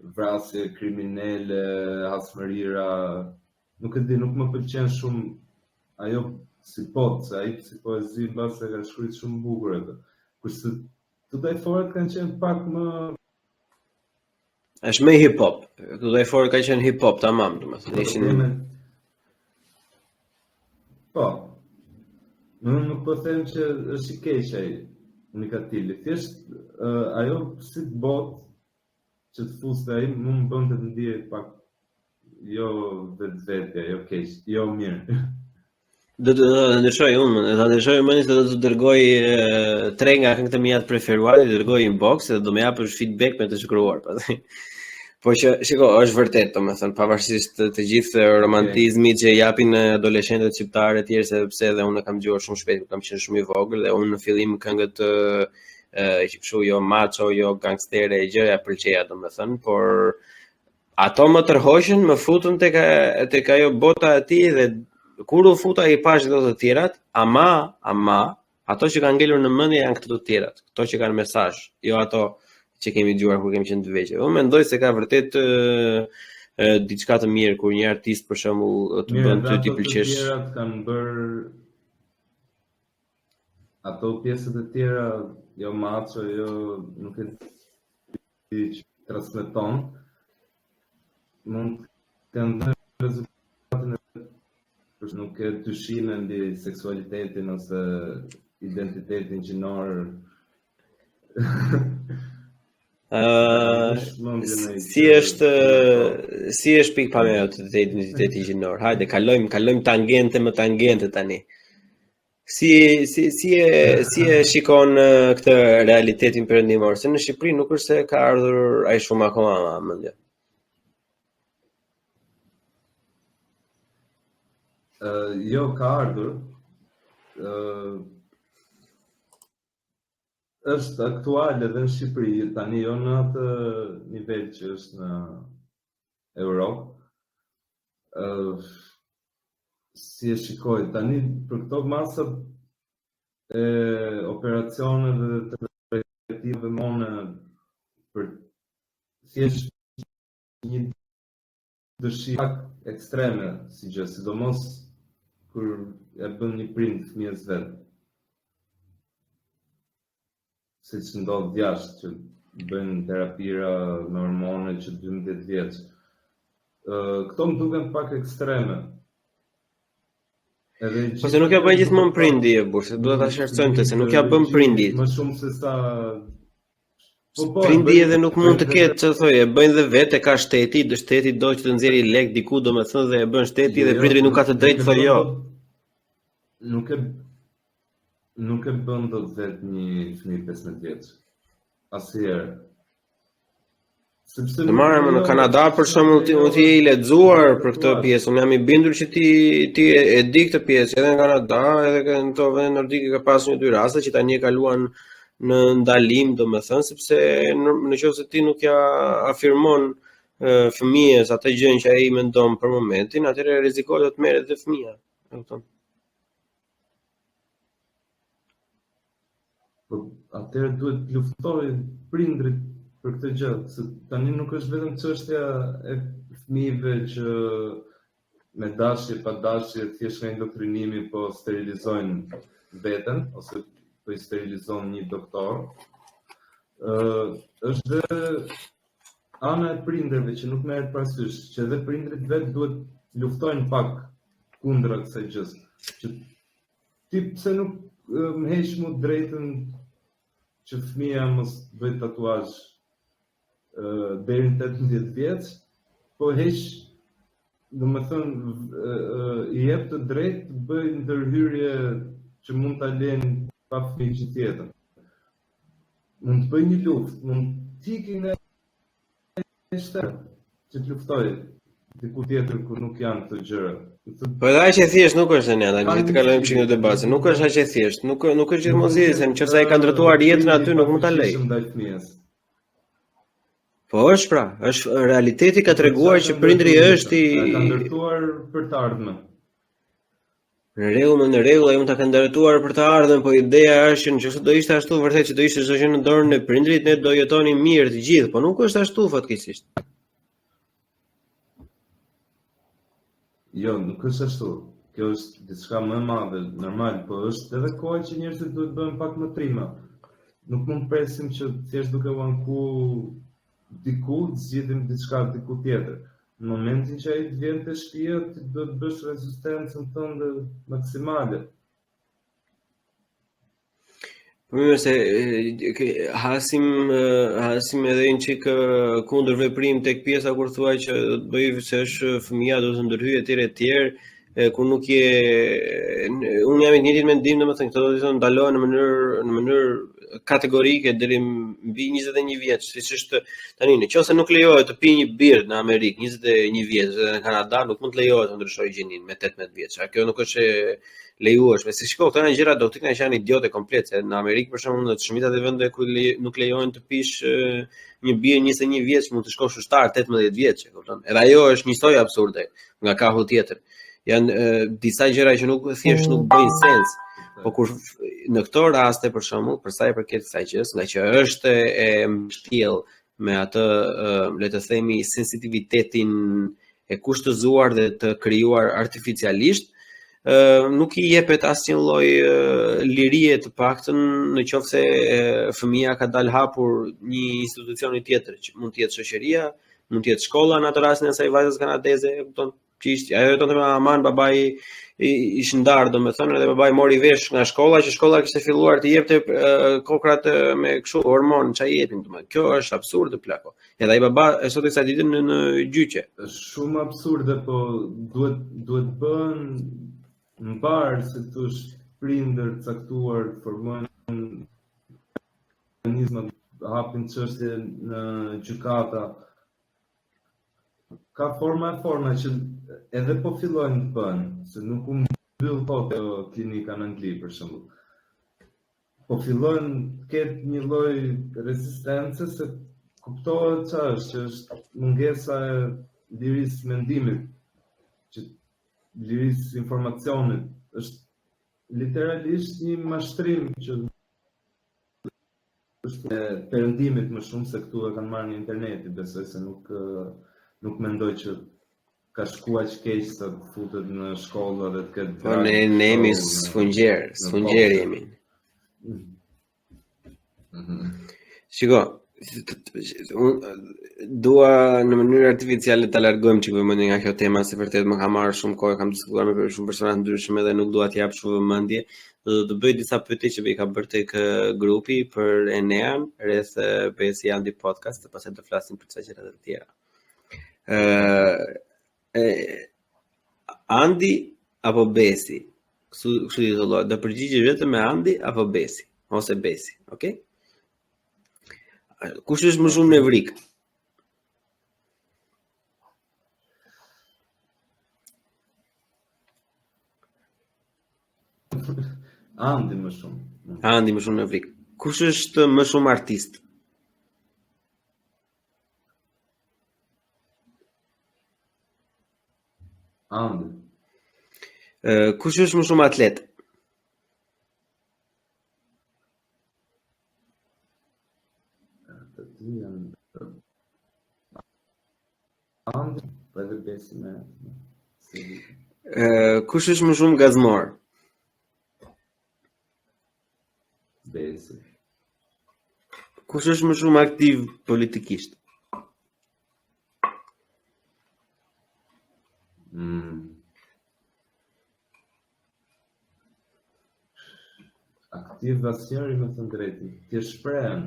vrasje kriminale, hasmërira, nuk e di, nuk më pëlqen shumë ajo si se ai si poezi mbase ka shkruar shumë bukur atë. Kurse Tudaj Forët kanë qenë pak më është me hip-hop. Tudaj Forët ka qenë hip-hop, tamam, domethënë ishin po. Nuk po them që është i keq ai Unikatili. Thjesht ajo si botë që të fuste ai më bën të ndiej pak jo vetvete, jo keq, jo mirë. Do të ndryshoj unë, se do të dërgoj 3 nga këngët e mia të preferuara, do dërgoj inbox dhe do më japësh feedback me të shkruar pastaj. Po që, shiko, është vërtet, domethënë, pavarësisht të gjithë romantizmit që japin adoleshentët shqiptarë e tjerë, sepse edhe unë kam dëgjuar shumë shpejt, kam qenë shumë i vogël dhe unë në fillim këngët që kështu jo macho, jo gangstere e gjëja pëlqeja, domethënë, por ato më tërhoqën, më futën tek ajo bota e tij dhe kur u futa i pash dhe të tjerat, ama ato që kanë ngelur në mendje janë këto të tjerat, këto që kanë mesazh, jo ato që kemi dëgjuar kur kemi qenë të vegjël. Unë mendoj se ka vërtet diçka të mirë kur një artist për shembull të bën ty ti pëlqesh. Të tjerat kanë bërë ato pjesët e tjera, jo macho, jo nuk e di që transmeton, mund të kanë dhënë rezultatin e nuk e dyshime mbi seksualitetin ose identitetin gjinor. Si është pikpamja të identitetit gjinor? Hajde, kalojmë tangente më tangente tani. Si e shikon këtë realitetin perëndimor? Se në Shqipëri nuk është se ka ardhur ai shumë akoma mendje. Jo, ka ardhur. Është aktuale edhe në Shqipëri, tani jo në atë nivel që është në Europë. Si e shikoj, tani për këto masat e operacioneve dhe të trajtimeve mone për thjesht një dëshirë ekstreme si gjë, sidomos kur e bën një prind fëmijës vet. Si që ndodhë djashtë që bëjnë terapira me hormone që 12 vjeç. Këto më duken pak ekstreme. Po se nuk ja bëjnë gjithmonë prindi e burse, duhet ta shqetësojmë të se nuk ja bën prindi. Më shumë se sa prindi edhe nuk mund të ketë, që thoj, e bëjnë dhe vetë, ka shteti, dhe shteti do që të nxjerrë lek diku, domethënë dhe e bën shteti dhe prindri nuk ka të drejtë thoj jo. Nuk e bën dot vetë një fëmijë 15 vjeç. Asnjëherë. Sepse të marrëm në Kanada për shembull ti je i lexuar për këtë pjesë. Unë jam i bindur që ti e di këtë pjesë, edhe në Kanada, edhe në këto vende nordike ka pasur 1-2 raste që tani e kaluan në ndalim, domethënë, sepse nëse ti nuk ja afirmon fëmijës atë gjën që ai mendon për momentin, atëherë rrezikohet të merret dhe fëmia, e kupton? Atëherë duhet luftoj prindrit për këtë gjë, se tani nuk është vetëm çështja e fëmijëve që me dashje pa dashje thjesht nga indoktrinimi po sterilizojnë veten ose po i sterilizon një doktor. Është dhe ana e prindërve që nuk merret parasysh, që edhe prindrit vetë duhet luftojnë pak kundra kësaj gjë. Që ti pse nuk më heq mu drejtën që fëmia mos bëj tatuazh deri në 18 vjeç, po heq, domethënë i jep të drejtë të bëj ndërhyrje që mund ta lejnë pa fëmijë që tjetër. Mund të bëj një luftë, mund të ikë nga shtet që të luftoj diku tjetër ku nuk janë këto gjëra. Po edhe aq e thjesht nuk është ne tani, të kalojmë çik në debat, nuk është aq e thjesht, nuk është gjithmonë se nëse ai ka ndërtuar jetën aty nuk mund ta lej. Po është pra, është realiteti ka treguar që prindri është i ka ndërtuar për të ardhmen. Në rregull, ai mund ta ka ndërtuar për të ardhmen, po ideja është që nëse do ishte ashtu vërtet që do ishte çdo gjë në dorën e prindrit, ne do jetonim mirë të gjithë, po nuk është ashtu fatkeqësisht. Jo, nuk është ashtu. Kjo është diçka më e madhe, normal, po është edhe koha që njerëzit duhet bëhen pak më trima. Nuk mund presim që thjesht duke u anku diku, të zgjidhim diçka diku tjetër. Në momentin që ai të vjen te shtëpia, ti duhet të bësh rezistencën tënde maksimale. Mirë se hasim edhe një çik kundër veprim tek pjesa kur thuaj që do të bëj se është fëmia do të ndërhyjë etj, kur nuk je unë jam i njëjtit mendim, domethënë këto do të thonë ndalohen në mënyrë kategorike deri mbi 21 vjeç, siç është tani, nëse nuk lejohet të pi një birë në Amerikë 21 vjeç dhe në Kanada nuk mund të lejohet të ndryshojë gjinin me 18 vjeç. Kjo nuk është lejueshme. Si shiko, këto janë gjëra doktrina që janë idiote komplet, se në Amerikë për shembull në të shumica e vendeve ku nuk lejohen të pish një birë 21 vjeç, mund të shkosh ushtar 18 vjeç, e kupton? Edhe ajo është njësoj absurde nga kahu tjetër. Janë disa gjëra që nuk thjesht nuk bëjnë sens. Po kur në këto raste për shembull, për sa i përket kësaj gjës, nga që është e mbështjell me atë le të themi sensitivitetin e kushtëzuar dhe të krijuar artificialisht, nuk i jepet asnjë lloj lirie të paktën në qoftë se fëmia ka dalë hapur një institucioni tjetër, që mund të jetë shoqëria, mund të jetë shkolla në atë rastin e asaj vajzës kanadeze, e kupton? Ajo do të më aman babai ishte ndarë, domethënë, edhe babai mori vesh nga shkolla, që shkolla kishte filluar të jepte kokrat me kështu hormon, çai jepin, domethënë. Kjo është absurde plako. Edhe ai baba e sot kësaj ditë në gjyqje. Është shumë absurde, po duhet bën mbar se thosh prindër caktuar formojnë mekanizma, hapin çështje në gjykata. Ka forma që edhe po fillojnë të bënë, se nuk u mbyll kot klinika në Angli për shembull. Po fillojnë të ketë një lloj rezistence, se kuptohet ç'është, që është mungesa e lirisë mendimit, që lirisë informacionit, është literalisht një mashtrim që është e perëndimit më shumë se këtu e kanë marrë në interneti, besoj se nuk mendoj që ka shkuar keq sa të futet në shkolla dhe të ketë. Po ne jemi sfungjer jemi. Shiko, dua në mënyrë artificiale ta largojmë çik vëmendjen nga kjo tema, se vërtet më ka marrë shumë kohë, kam diskutuar me shumë persona të ndryshëm dhe nuk dua të jap shumë vëmendje. Do të bëj disa pyetje që i ka bërë tek grupi për Enean rreth Besi Andi podcast, pastaj do flasim për çështje të tjera. Andi apo Besi? Kështu i thua, do përgjigjesh vetëm me Andi apo Besi, ose Besi, okay? Kush është më shumë nevrik? Andi më shumë. Andi më shumë nevrik. Kush është më shumë artist? Andi. Kush është më shumë atlet? Andi, edhe Besi me. Kush është më shumë gazmor? Besi. Kush është më shumë aktiv politikisht? Aktiv asnjëri me të drejtin. Ti shprehen.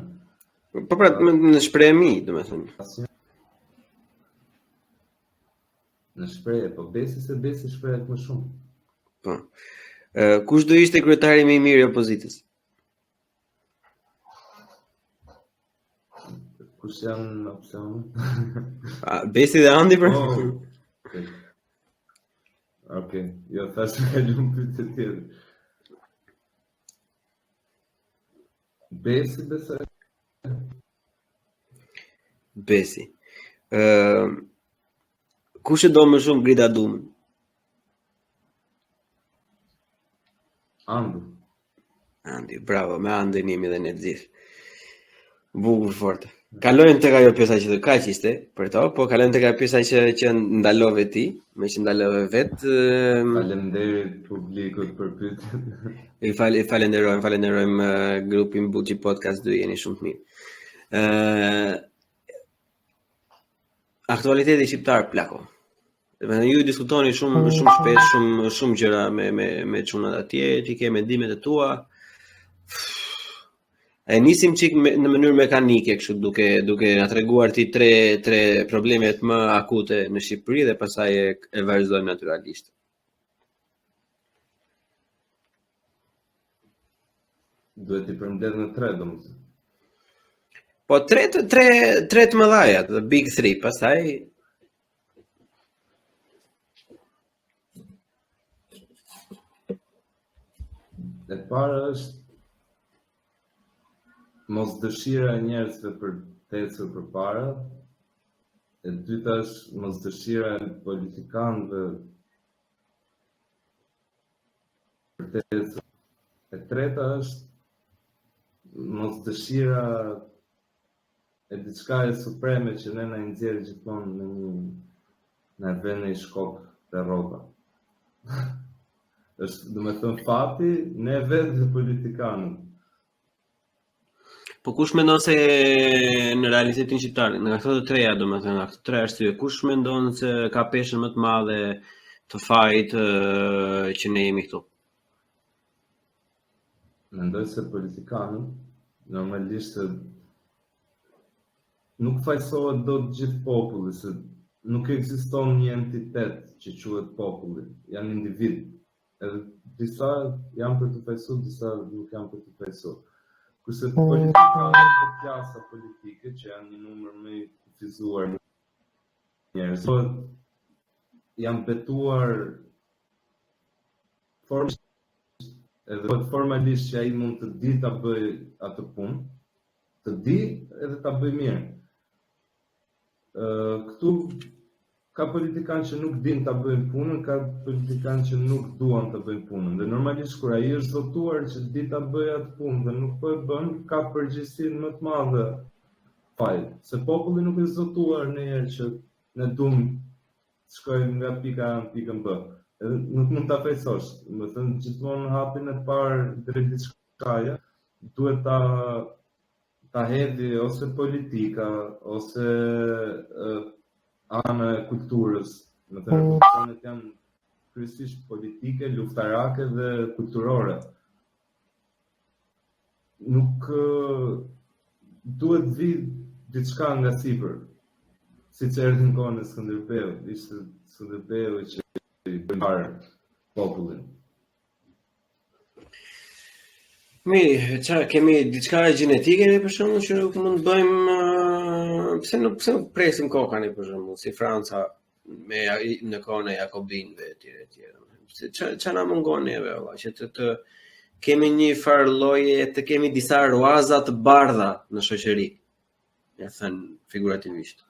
Po pra, në shprehje, domethënë. Në shprehje, po Besi shprehet më shumë. Po. Kush do ishte kryetari më i mirë i opozitës? Kush janë opsionet? Besi dhe Andi për? Okej, jo thash me kalum pyetje tjetër. Besi besoj. Besi. Kush e do më shumë Grida Dumën? Andi, bravo, me Andi jemi dhe ne të gjithë. Bukur forte. Kalojmë tek ajo pjesa që kaq ishte për to, po kalojmë tek ajo pjesa që ndalove ti, me që ndalove vet. Faleminderit publikut për pyetjen. Falenderojmë grupin Buxhi Podcast 2, jeni shumë të mirë. Aktualiteti shqiptar plako. Ju diskutoni shumë shpesh shumë gjëra me çunat atje, ti ke mendimet e tua. E nisim çik në mënyrë mekanike, kështu duke na treguar ti tre problemet më akute në Shqipëri dhe pastaj e vazhdojmë natyralisht. Duhet i përmbledh në 3 domethënë. Po tre të mëdhaja, the big 3, pastaj E para është mos dëshira e njerëzve për të ecur përpara. E dyta është mos dëshira e politikanëve për të ecur. E treta është mos dëshira e diçka e supreme që ne na nxjerr gjithmonë në vend në shkop të rrota. Është, domethënë, fati, ne vetë dhe politikanët. Po kush mendon se në realitetin shqiptar, nga këto të treja, domethënë, nga këto tre arsye, kush mendon se ka peshën më të madhe të fajit që ne jemi këtu? Mendoj se politikanët normalisht nuk fajsohet dot gjithë populli, se nuk ekziston një entitet që quhet populli, janë individ. Edhe disa janë për të fajsuar, disa nuk janë për të fajsuar. Kurse politikanët dhe klasa politike, që janë një numër më i kufizuar njerëz, janë betuar formalisht që ai mund të di ta bëj atë punë, të di edhe ta bëj mirë. Këtu ka politikanë që nuk din ta bëjnë punën, ka politikanë që nuk duan ta bëjnë punën. Dhe normalisht kur ai është zotuar që di ta bëjë atë punë dhe nuk po e bën, ka përgjegjësinë më të madhe faj. Se populli nuk është zotuar ndonjëherë që ne duam të shkojmë nga pika A në pikën B. Edhe nuk mund ta fajsosh. Do të thënë gjithmonë hapin e parë drejt diçkaje, duhet ta hedhë ose politika ose ana e kulturës. Në të revolucionet janë kryesisht politike, luftarake dhe kulturore. Nuk duhet vi diçka nga sipër. Siç erdhi në kohën e Skënderbeut, ishte Skënderbeu që i parë popullin. Mirë, kemi diçka gjenetike ne për shembull që nuk mund të bëjmë, pse nuk presim kokën për shembull, si Franca në kohën e Jakobinëve etj. Çfarë na mungon neve valla, që të kemi një farë lloje, të kemi disa ruaza të bardha në shoqëri. Ja thënë figurativisht.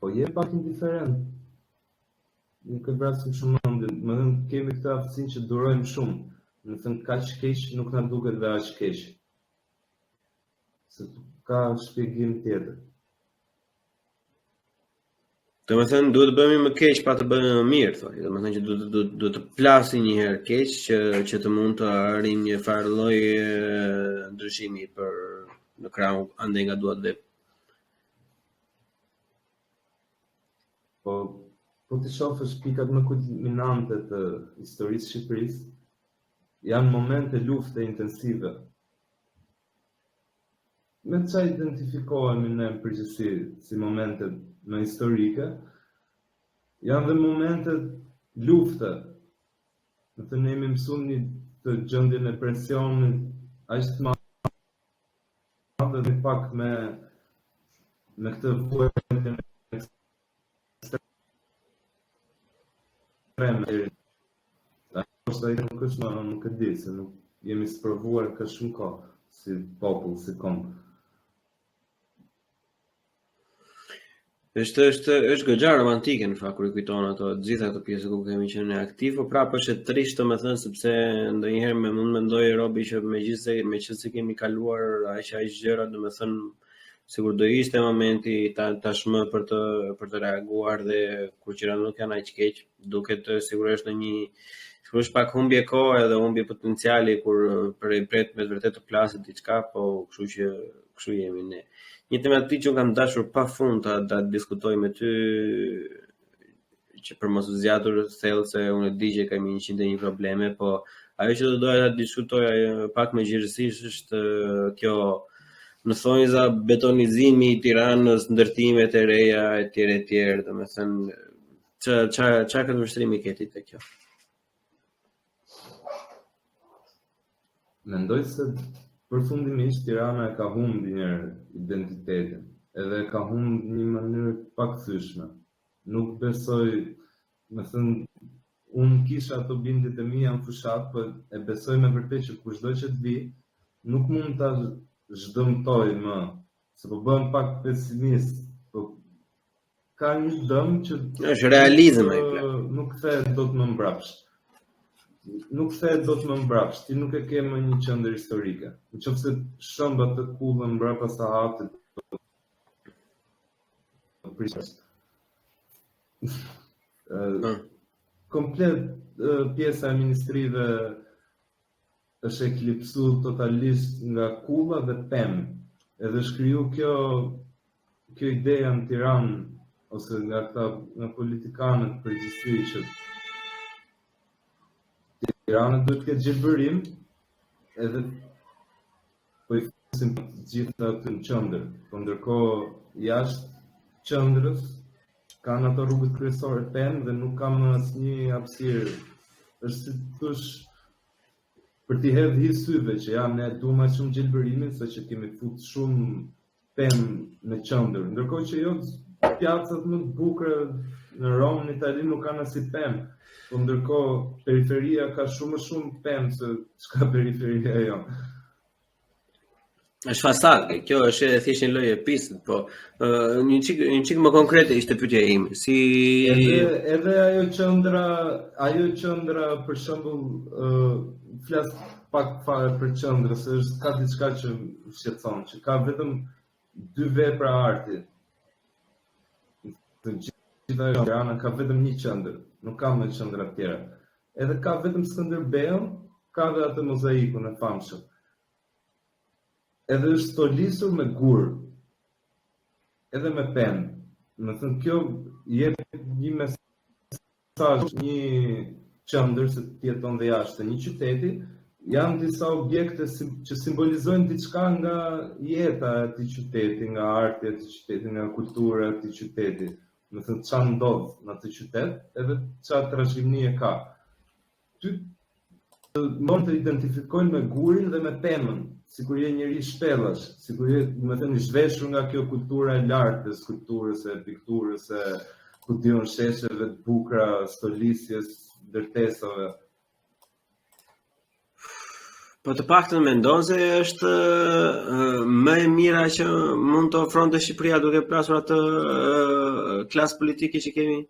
Po je pak indiferent. Nuk e vrasim shumë mendjen. Më thënë kemi këtë aftësinë që durojmë shumë. Më thënë kaq keq nuk na duket dhe aq keq. Se ka shpjegim tjetër. Domethënë duhet të bëhemi më keq pa të bëhemi më mirë, thoj. Domethënë që duhet të plasi një herë keq që të mund të arrijmë një farë lloj ndryshimi në krah ande nga duat dhe. Po të shohësh pikat më kulminante të historisë së Shqipërisë, janë momente lufte intensive. Me çfarë identifikohemi ne në përgjithësi si momente më historike, janë dhe momente lufte. Do të ne jemi mësuar një të gjendjen e presionit aq të madhe dhe pak me këtë vuajtjen nuk është nuk e di, se nuk jemi sprovuar ka shumë kohë si popull, si kom. Është goxha romantike në fakt kur i kujton ato të gjitha ato pjesë ku kemi qenë aktiv, por prapë është e trisht domethënë sepse ndonjëherë mund mendoj Robi që megjithëse kemi kaluar aq gjëra, domethënë sigur do ishte momenti tashmë për të reaguar dhe kur gjërat nuk janë aq keq, duket sigurisht sigurisht pak humbje kohe dhe humbje potenciali kur për i pret me vërtet të plasë diçka, po kështu jemi ne. Një tematikë që kam dashur pafund ta diskutoj me ty, që për mos u zgjatur thellë se unë e di që kemi 101 probleme, po ajo që do doja ta diskutoja pak më gjithësisht është kjo në thonjza betonizimi i Tiranës, ndërtimet e reja etj, domethënë çfarë këtë vështrimi ke ti te kjo? Mendoj se përfundimisht Tirana e ka humbur një identitetin, edhe ka humbur një mënyrë pakthyeshme. Nuk besoj, më thënë, unë kisha ato bindjet e mia në fushat, po e besoj me vërtet që kushdo që të vi, nuk mund ta zhdëmtoj më, se po bëhem pak pesimist, po ka një dëm që është realizëm ai plot. Nuk kthehet dot më mbrapsht. Nuk kthehet dot më mbrapsht, ti nuk e ke më një qendër historike. Nëse shëmbat të kullën mbrapa sahatit, komplet pjesa e ministrive është eklipsuar totalisht nga kulla dhe pemë. Edhe shkriju kjo ideja në Tiranë ose nga politikanët përgjithësi që Tirana duhet të ketë gjelbërim, edhe po i flasim të gjitha aty në qendër. Po ndërkohë jashtë qendrës kanë ato rrugët kryesore pemë dhe nuk kam asnjë hapësirë. Është si të thosh për t'i hedhë hi syve që ja ne duam aq shumë gjelbërimin sa që kemi fut shumë pemë në qendër. Ndërkohë që jo pjacat më të bukura në Romë, në Itali nuk kanë as pemë. Po ndërkohë periferia ka shumë pemë se çka periferia jo. Është fasadë, kjo është edhe thjesht një lloj episte, po një çik më konkrete ishte pyetja ime. Si edhe ajo qendra për shembull flas pak fare për qendrën, se ka diçka që shqetëson, që ka vetëm 2 vepra arti. Të gjitha Tirana ka vetëm një qendër, nuk ka më qendra të tjera. Edhe ka vetëm Skënderbeun, ka dhe atë mozaikun e famshëm. Edhe është stolisur me gur, edhe me penë. Më thënë, kjo jep një mesazh, një qendër se jeton dhe jashtë një qyteti, janë disa objekte që simbolizojnë diçka nga jeta e atij qyteti, nga arti e atij qyteti, nga kultura e atij qyteti. Më thënë, çfarë ndodh në atë qytet, edhe çfarë trashëgimi e ka. Ty mund të identifikojnë me gurin dhe me pemën, sikur je njëri shpellash, sikur je, më thënë, i zhveshur nga kjo kultura e lartë, e skulpturës, e pikturës, e ku diun shesheve të bukura, stolisjes, ndërtesave. Po të paktën mendon se është më e mira që mund të ofronte Shqipëria duke pasur atë klasë politike që kemi?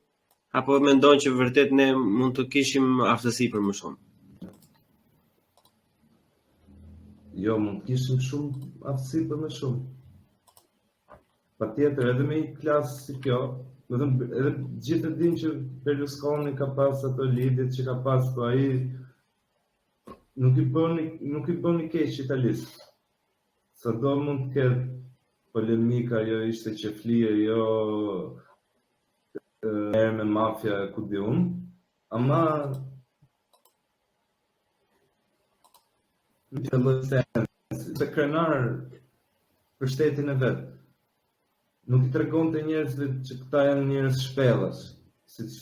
Apo mendon që vërtet ne mund të kishim aftësi për më shumë? Jo, mund të kishim shumë aftësi për më shumë. Patjetër, edhe me një klasë si kjo, do të thënë, edhe gjithë e dinë që Berlusconi ka pas ato lidhjet që ka pas, po ai nuk i bëni keq Italisë. Sado mund të ketë polemika, jo ishte qeflie, jo erë me mafja ku di unë, ama në të lloj sensi, se krenar për shtetin e vetë. Nuk i tregonte njerëzve që këta janë njerëz shpellash, siç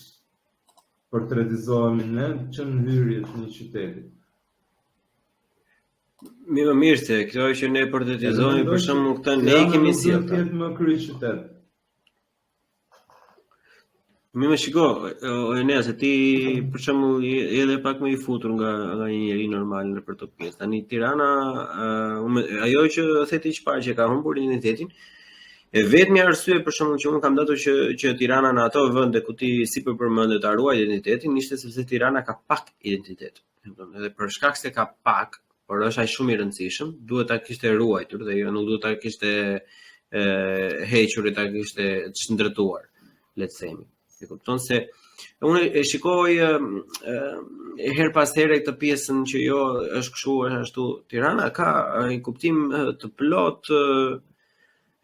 portretizohemi ne që në hyrje të një qyteti. Mirë se kjo që ne portretizohemi për shembull këta ne i kemi sjellë. Nuk jetë më kryeqytet. Më shiko, Enea, se ti për shembull je edhe pak më i futur nga një njeri normal në për të pjesë. Tani Tirana, ajo që theti çfarë që ka humbur identitetin, E vetmi arsye për shembull që unë kam datur që Tirana në ato vende ku ti si përmendet ta ruaj identitetin ishte sepse Tirana ka pak identitet. Edhe për shkak se ka pak, por është aq shumë i rëndësishëm, duhet ta kishte ruajtur dhe jo nuk duhet ta kishte hequr, ta kishte çndërtuar, le të themi. E kupton se unë e shikoj her pas here këtë pjesën që jo është kështu, është ashtu. Tirana ka një kuptim të plot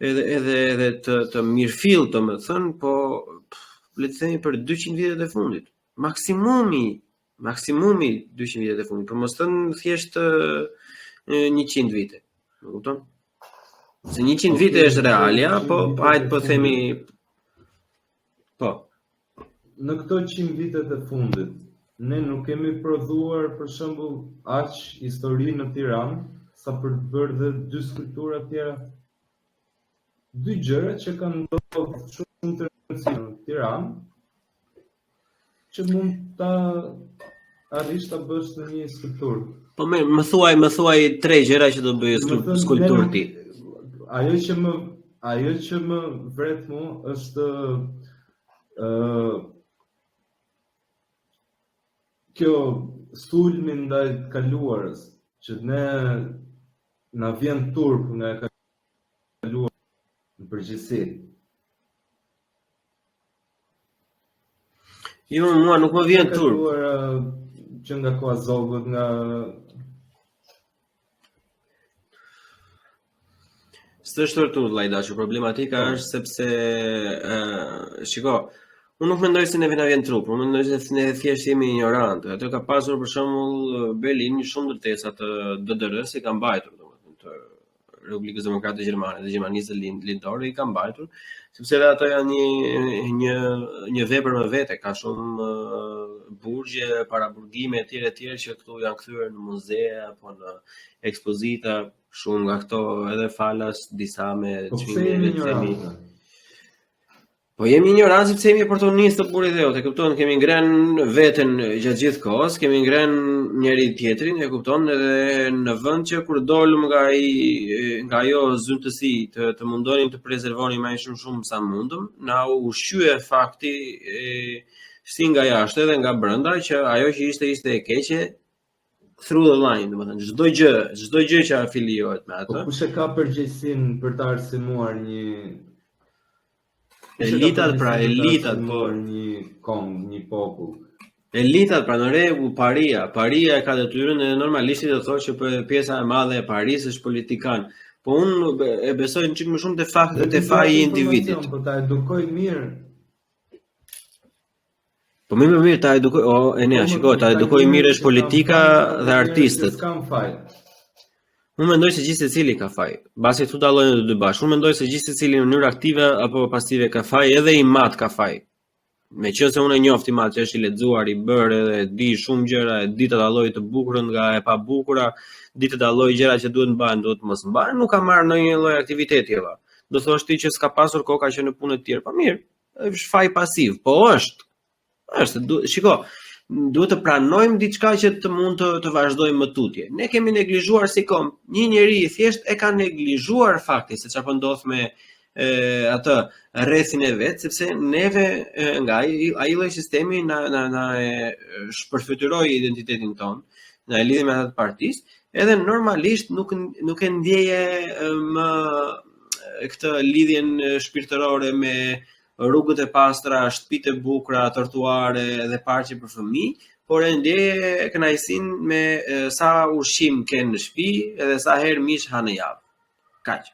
edhe të mirëfill, domethënë, po le të themi për 200 vitet e fundit. Maksimumi 200 vitet e fundit, për mos thënë thjesht 100 vite. E kupton? Se 100 vite është realja, po hajde po themi po. Në këto 100 vitet e fundit, ne nuk kemi prodhuar për shembull aq histori në Tiranë sa për të bërë dhe 2 skulptura të tjera. 2 gjëra që kanë ndodhur shumë të rëndësishme në Tiranë, që mund ta arrish ta bësh në një skulpturë. Po më thuaj 3 gjëra që do bëj skulpturë ti. Ajo që më vret mua është kjo sulmi ndaj të kaluarës, që na vjen turp nga e kaluar në përgjithësi. Jo, mua nuk më vjen turp. Që nga koha zogut, nga s'është vërtet Llajdashi, problematika është sepse shiko, unë nuk mendoj se neve na vjen trup, unë mendoj se ne thjesht jemi ignorantë. Ato ka pasur për shembull Berlin shumë ndërtesa të DDR-s që kanë mbajtur, domethënë të Republikës Demokratike Gjermane dhe Gjermanisë Lindore i kanë mbajtur, sepse edhe ato janë një vepër me vete, ka shumë burgje, paraburgime etj që këtu janë kthyer në muze apo në ekspozita, shumë nga këto edhe falas disa me çmime të themi. Po jemi ignorancë sepse jemi oportunistë të burit dhe e kupton, kemi ngren veten gjatë gjithë kohës, kemi ngren njëri tjetrin, e kupton, edhe në vend që kur dolëm nga ajo zyrtësi të mundonim të prezervonim më shumë sa mundëm, na ushqye fakti si nga jashtë edhe nga brenda që ajo që ishte e keqe through the line, domethënë çdo gjë që afiliohet me atë. Po kush e ka përgjegjësinë për të arsimuar një elitat, po një kom, një popull. Elitat, pra në rregull, paria e ka detyrën edhe normalisht do thotë që pjesa e madhe e Parisë është politikan. Po unë e besoj një çik më shumë te faji i individit. Po ta edukoj mirë. Po më mirë ta edukoj, shikoj, ta edukoj mirë është politika dhe artistët. S'kam faj. Unë mendoj se gjithë secili ka faj. Mbasi këtu dallojnë të dy bashkë. Unë mendoj se gjithë secili në mënyrë aktive apo pasive ka faj, edhe i mat ka faj. Meqense unë e njoh i mat që është i lexuar, i bërë edhe di shumë gjëra, di të dalloj të bukurën nga e pa bukura, di të dalloj gjëra që duhet mbahen, duhet mos mbahen, nuk ka marrë ndonjë lloj aktiviteti valla. Do thosh ti që s'ka pasur koka që në punë të tjera. Po mirë, është faj pasiv, po është. Shiko, duhet të pranojmë diçka që të mund të vazhdojmë më tutje. Ne kemi neglizhuar si kom. Një njeri thjesht e ka neglizhuar faktin se çfarë po ndodh me atë rrethin e vet, sepse neve nga ai lloj sistemi na shpërfytyroi identitetin ton, na e lidhi me atë partisë, edhe normalisht nuk e ndjeje më këtë lidhjen shpirtërore me rrugët e pastra, shtëpitë e bukura, trotuare dhe parqe për fëmijë, por e ndjeje kënaqësinë me sa ushqim ken në shtëpi edhe sa herë mish ha në javë. Kaq.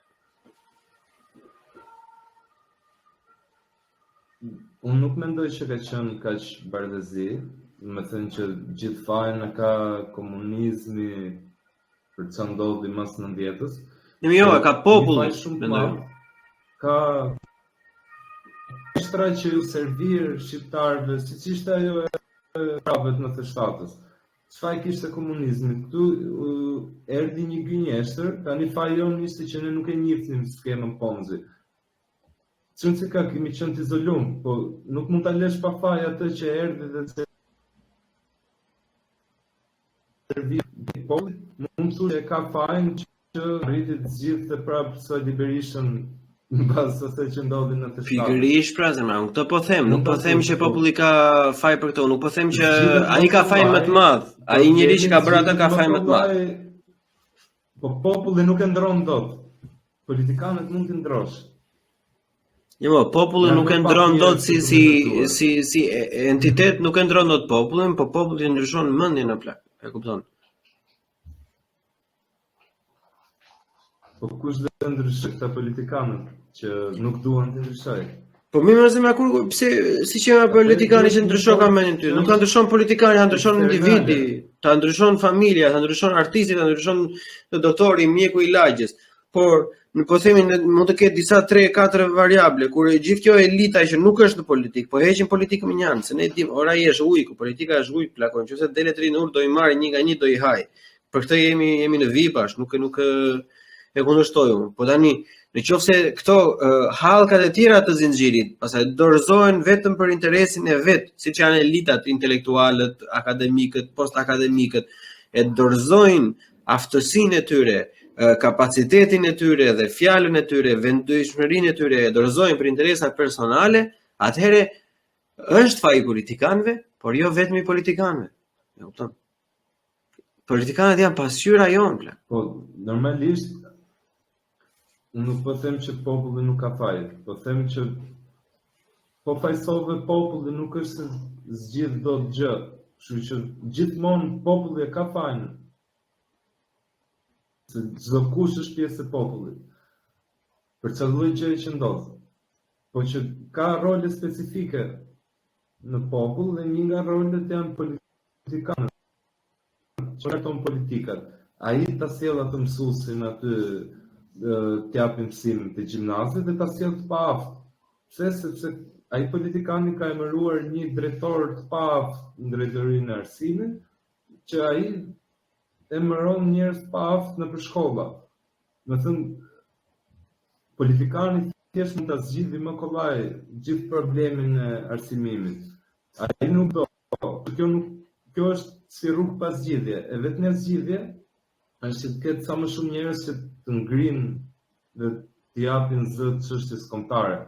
Unë nuk mendoj që ka qenë kaq bardhëzi, me thënë që gjithë fajin e ka komunizmi për të ndodhi mas 90-s. Jo, ka popull, mendoj. Ka shtra që ju servir shqiptarëve, siç ishte ajo e pravet në të shtatës. Çfarë kishte komunizmi? Këtu erdhi një gënjeshtër, tani fajon ishte që ne nuk e njihnim skemën Ponzi. Çon se ka kemi qenë të izolum, po nuk mund ta lësh pa faj atë që erdhi dhe servi popullit. Mund të thotë ka fajin që rriti të zgjidhte prapë Sali Berishën Mbas asaj që ndodhi në të Pikërisht pra, zemra, unë këtë po them, nuk po them që populli ka faj për këto, nuk po them që ai ka fajin më të madh, ai njeri që ka bërë atë ka fajin më të madh. Po populli nuk e ndron dot. Politikanët mund të ndrosh. Jo, populli nuk e ndron dot si entitet, nuk e ndron dot popullin, po populli ndryshon mendjen në plak. E kupton? Po kush do të ndryshojë këta politikanët që nuk duan të ndryshojë? Po më zemra kur pse si që politikani që ndryshon ka mendjen ty, nuk ka ndryshon politikani, ka ndryshon individi, ta ndryshon familja, ta ndryshon artisti, ta ndryshon doktori, mjeku i lagjës. Por në po themi mund të ketë disa 3-4 variable kur gjithë kjo elita që nuk është në politikë, po heqin politikën me njanë, se ne dim, ora i është ujku, politika është ujk plakon, nëse dele 3 në urë do i marrë një nga një do i haj. Për këtë jemi në vipash, nuk e kundërshtojmë. Po tani, në qoftë se këto hallkat e tjera të zinxhirit, pastaj dorëzohen vetëm për interesin e vet, siç janë elitat intelektualët, akademikët, post-akademikët, e dorëzojnë aftësinë e tyre, kapacitetin e tyre dhe fjalën e tyre, vendueshmërinë e tyre, e dorëzojnë për interesa personale, atëherë është faji politikanëve, por jo vetëm i politikanëve. E kupton? Politikanët janë pasqyra jonë. Po, normalisht unë nuk po them që populli nuk ka faj, po them që po fajsove populli nuk është se zgjidh dot gjë, kështu që gjithmonë populli e ka fajin. Se çdo kush është pjesë e popullit. Për çdo lloj gjëje që ndodh. Po që ka role specifike në popull dhe një nga rolet janë politikanët. Çfarë ton politikat? Ai ta sjell atë mësuesin aty t'japin mësim të gjimnazit dhe ta sjell të paaft. Sepse ai politikani ka emëruar një drejtor të paaft në drejtorinë e arsimit, që ai emëron njerëz të paaft në shkolla. Do thënë politikani thjesht mund ta zgjidhë më kollaj gjithë problemin e arsimimit. Ai nuk do. Kjo është si rrugë pas zgjidhje. E vetmja zgjidhje është që të ketë sa më shumë njerëz që të ngrinë dhe të japin zë çështjes kombëtare.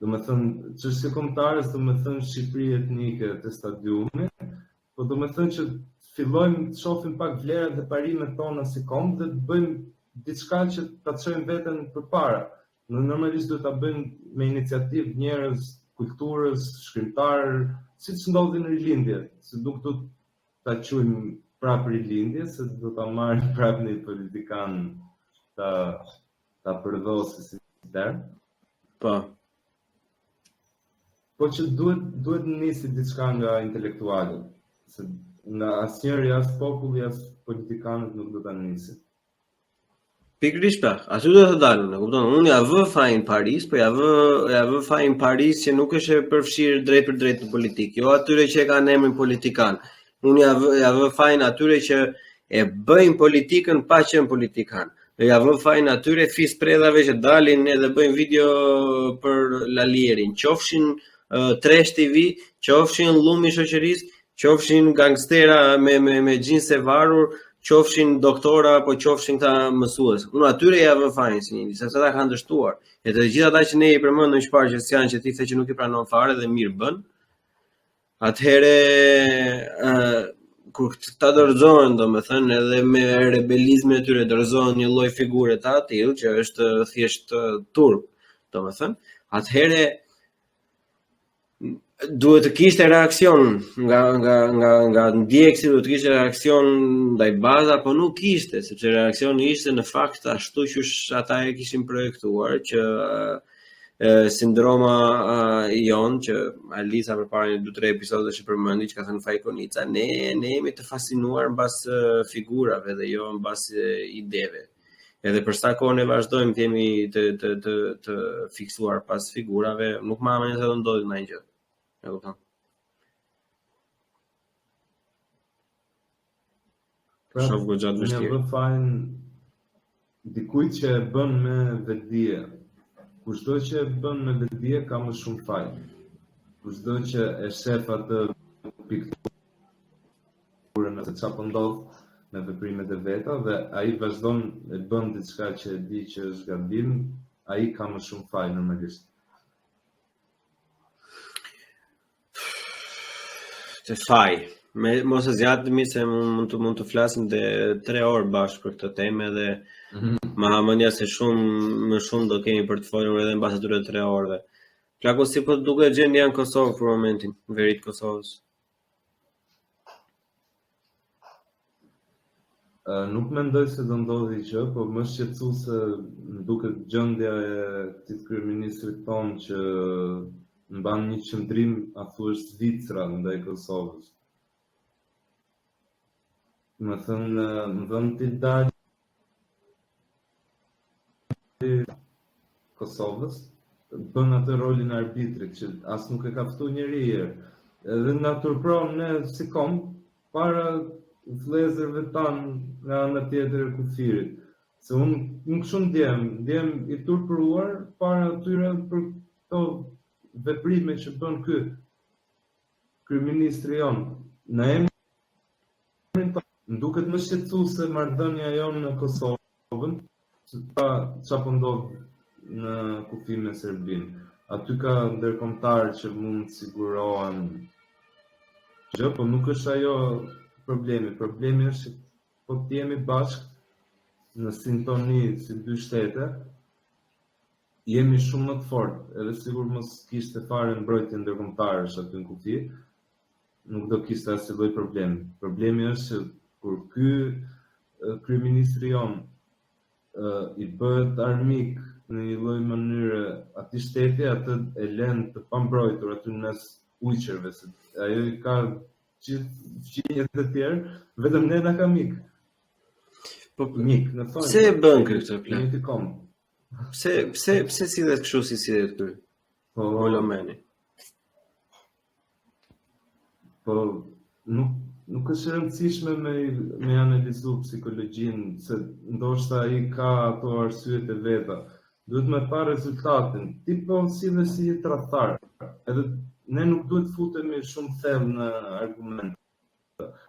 Domethënë çështja kombëtare, domethënë Shqipëri etnike të stadiumit, po domethënë që fillojmë të shohim pak vlerat dhe parimet tona si kombë dhe të bëjmë diçka që ta çojmë veten përpara. Normalisht do ta bëjmë me iniciativë njerëz kulturës, shkrimtarë, siç ndodhi në rilindje, se nuk do ta quajmë prapë rilindje, se do ta marrin prapë një politikan ta përdosë si term. Po. Po që duhet nisi diçka nga intelektualët, se nga asnjëri as populli as politikanët nuk do ta nisin. Pikërisht pra, aty do të dalën, e kupton? Unë ja vë fajin Paris, po ja vë fajin Paris që nuk është e përfshirë drejt për drejt në politikë, jo atyre që kanë emrin politikan. Unë ja vë fajin atyre që e bëjnë politikën pa qenë politikan. Ja vë fajin atyre fispredhave që dalin edhe bëjnë video për Lalierin, qofshin Trash TV, qofshin llumi i shoqërisë, qofshin gangstera me xhinse varur, qofshin doktora apo qofshin ta mësues. Unë atyre ja vë fajin si një, sepse ata kanë dështuar. E të gjithë ata që ne i përmendëm çfarë që janë që ti the që nuk i pranon fare dhe mirë bën. Atëherë kur ta dorëzohen, domethënë, edhe me rebelizmin e tyre dorëzohen një lloj figure të tillë që është thjesht turp, domethënë, atëherë duhet të kishte reaksion nga ndjekësi, duhet të kishte reaksion ndaj baza, po nuk kishte, sepse reaksioni ishte në fakt ashtu që ata e kishin projektuar, që sindroma jon që Alisa përpara 2-3 episode që përmendi që ka thënë Fajkonica, ne jemi të fascinuar mbas figurave dhe jo mbas ideve. Edhe për sa kohë ne vazhdojmë të jemi të fiksuar pas figurave, nuk më amen se do ndodhi ndonjë gjë. E kupton? Shoh goxhat vështirë. Ne vë fajin dikujt që e bën me vetdije. Kushdo që e bën me vetdije ka më shumë faj. Kushdo që e shef atë pikturën se çfarë po ndodh me veprimet e veta dhe ai vazhdon e bën diçka që e di që është gabim, ai ka më shumë faj normalisht. Të faj. Mos e zjatëmi se mund të flasim dhe 3 orë bashkë për këtë temë dhe ma hamënja se më shumë do kemi për të folur edhe në base atyre 3 orëve. Flako, si po duket gjendja në Kosovë për momentin, verit Kosovës? Nuk mendoj se do ndodhi gjë, po më shqetësuese më duket gjendja e këtij kryeministrit tonë që mban një qëndrim afërsisht Zvicra ndaj Kosovës. Më thënë, më dhënë t'i dalë Kosovës, bën atë rolin e arbitrit që as nuk e ka ftuar njeri herë. Edhe na turpron ne si kom para vëllezërve tanë nga ana tjetër e kufirit. Se unë kështu ndjem i turpëruar para atyre për këto veprime që bën ky kryeministri jon. Në emrin tonë, më duket më shqetësuese marrëdhënia jonë në Kosovën, çfarë ndodh në kufi me Serbinë. Aty ka ndërkombëtar që mund të sigurohen gjë, po nuk është ajo problemi. Problemi është që po të jemi bashkë në sintoni si dy shtete, jemi shumë më të fortë, edhe sigur mos kishte fare mbrojtje ndërkombëtarësh aty në kufi, nuk do kishte asnjë lloj problemi. Problemi është që kur ky kryeministri jon i bëhet armik në një lloj mënyre atij shteti, atë e lën të pambrojtur aty mes ujqerve, se ajo i ka gjithë fqinjet e tjerë, vetëm ne na ka mik. Po mik, në thonë. Pse e bën këtë plan? Një kom. Pse sillet kështu si sillet ky? Po Holomeni. Po nuk është e rëndësishme me analizu psikologjinë, se ndoshta ai ka ato arsyet e veta. Duhet me pa rezultatin. Ti po sillesh si një tradhtar. Edhe ne nuk duhet futemi shumë thellë në argumente.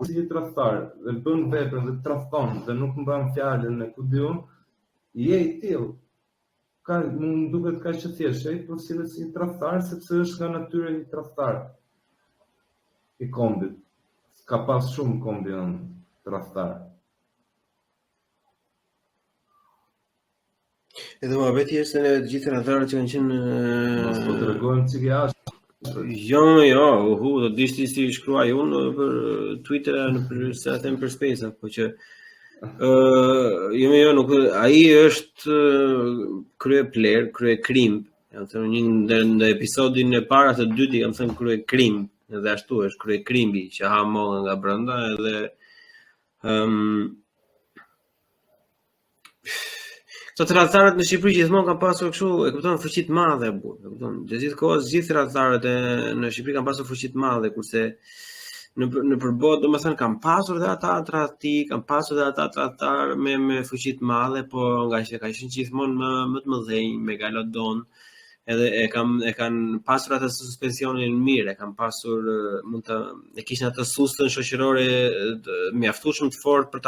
Si një tradhtar dhe bën veprën dhe tradhton dhe nuk mban fjalën e ku diun, je i tillë. Mund duket kaq që thjesht, ai po sillet si një tradhtar sepse është nga natyra një tradhtar i kombit. Ka pas shumë kombi në tradhtar. Edhe më beti është në të gjithë tradhtarët që kanë qenë Mos po të regojmë cikë jashtë. Jo, do dishti si shkruaj unë për Twitter për sa them për Space, po që jo nuk ai është krye player, krye krim. Jam thënë një në episodin e parë të dytë kam thënë krye krim, edhe ashtu është krye krimbi që ha mollën nga brenda edhe këto tradhtarët në Shqipëri gjithmonë kanë pasur kështu, e kupton, fuqi të madhe burr, e kupton. Gjithë kohës gjithë tradhtarët në Shqipëri kanë pasur fuqi të madhe, kurse në përbot, domethënë kanë pasur dhe ata tradhti, kanë pasur dhe ata tradhtar me fuqi të madhe, po nga që ka qenë gjithmonë më të mëdhenj, megalodon, edhe e kanë pasur atë suspensionin mirë, e kanë pasur e kishin atë sustën shoqërore mjaftueshëm të fortë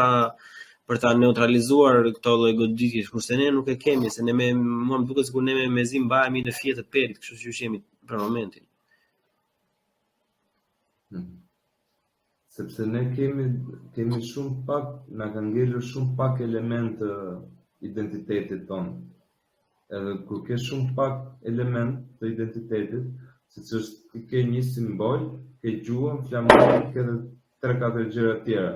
për ta neutralizuar këto lloj goditjesh, kurse ne nuk e kemi, se mua më duket sikur ne me mezi mbahemi në fije të perit, kështu që jemi për momentin. Sepse ne kemi shumë pak, na kanë ngelur shumë pak elementë identitetit tonë. Edhe kur ke shumë pak element të identitetit, siç është ti ke një simbol, ke gjuhën, flamurin, ke edhe 3-4 gjëra tjera.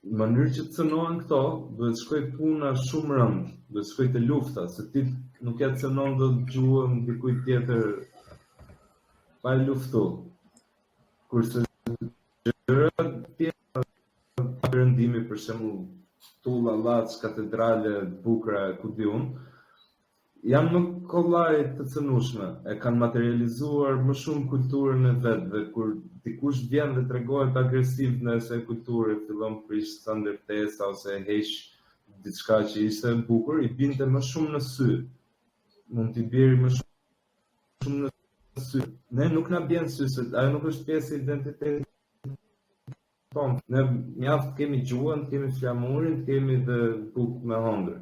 Në mënyrë që të cënohen këto, duhet shkoj puna shumë rënd, duhet shkoj të lufta, se ti nuk ja cënon do të gjuhën dikujt tjetër pa e luftu. Kurse gjëra tjera perëndimi, për shembull, tulla, llaç, katedrale, bukura, ku di unë, janë më kollaj të cënueshme, e kanë materializuar më shumë kulturën e vet, dhe kur dikush vjen dhe tregohet agresiv në asaj kulture, fillon prish sa ndërtesa ose heq diçka që ishte e bukur, i binte më shumë në sy. Mund t'i bjerë më shumë në sy. Ne nuk na bjen sy, se ajo nuk është pjesë e identitetit tonë. Ne mjaft kemi gjuhën, kemi flamurin, kemi dhe bukë me hëngër.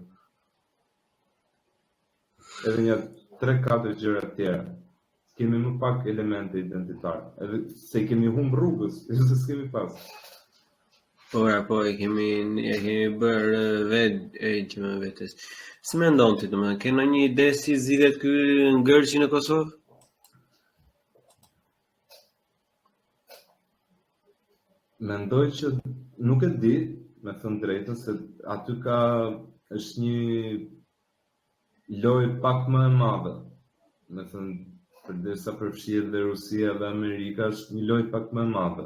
edhe një 3-4 gjëra të tjera. Kemi më pak elemente identitare. Edhe se kemi humbur rrugës, se s'kemi pas. Po, e kemi bërë që me vetes. Si mendon ti, domethënë, ke ndonjë ide si zgjidhet ky ngërçi në Kosovë? Mendoj që nuk e di, me thënë drejtën, se aty është një lojë pak më e madhe. Me thënë, përderisa përfshihet dhe Rusia dhe Amerika, është një lojë pak më e madhe.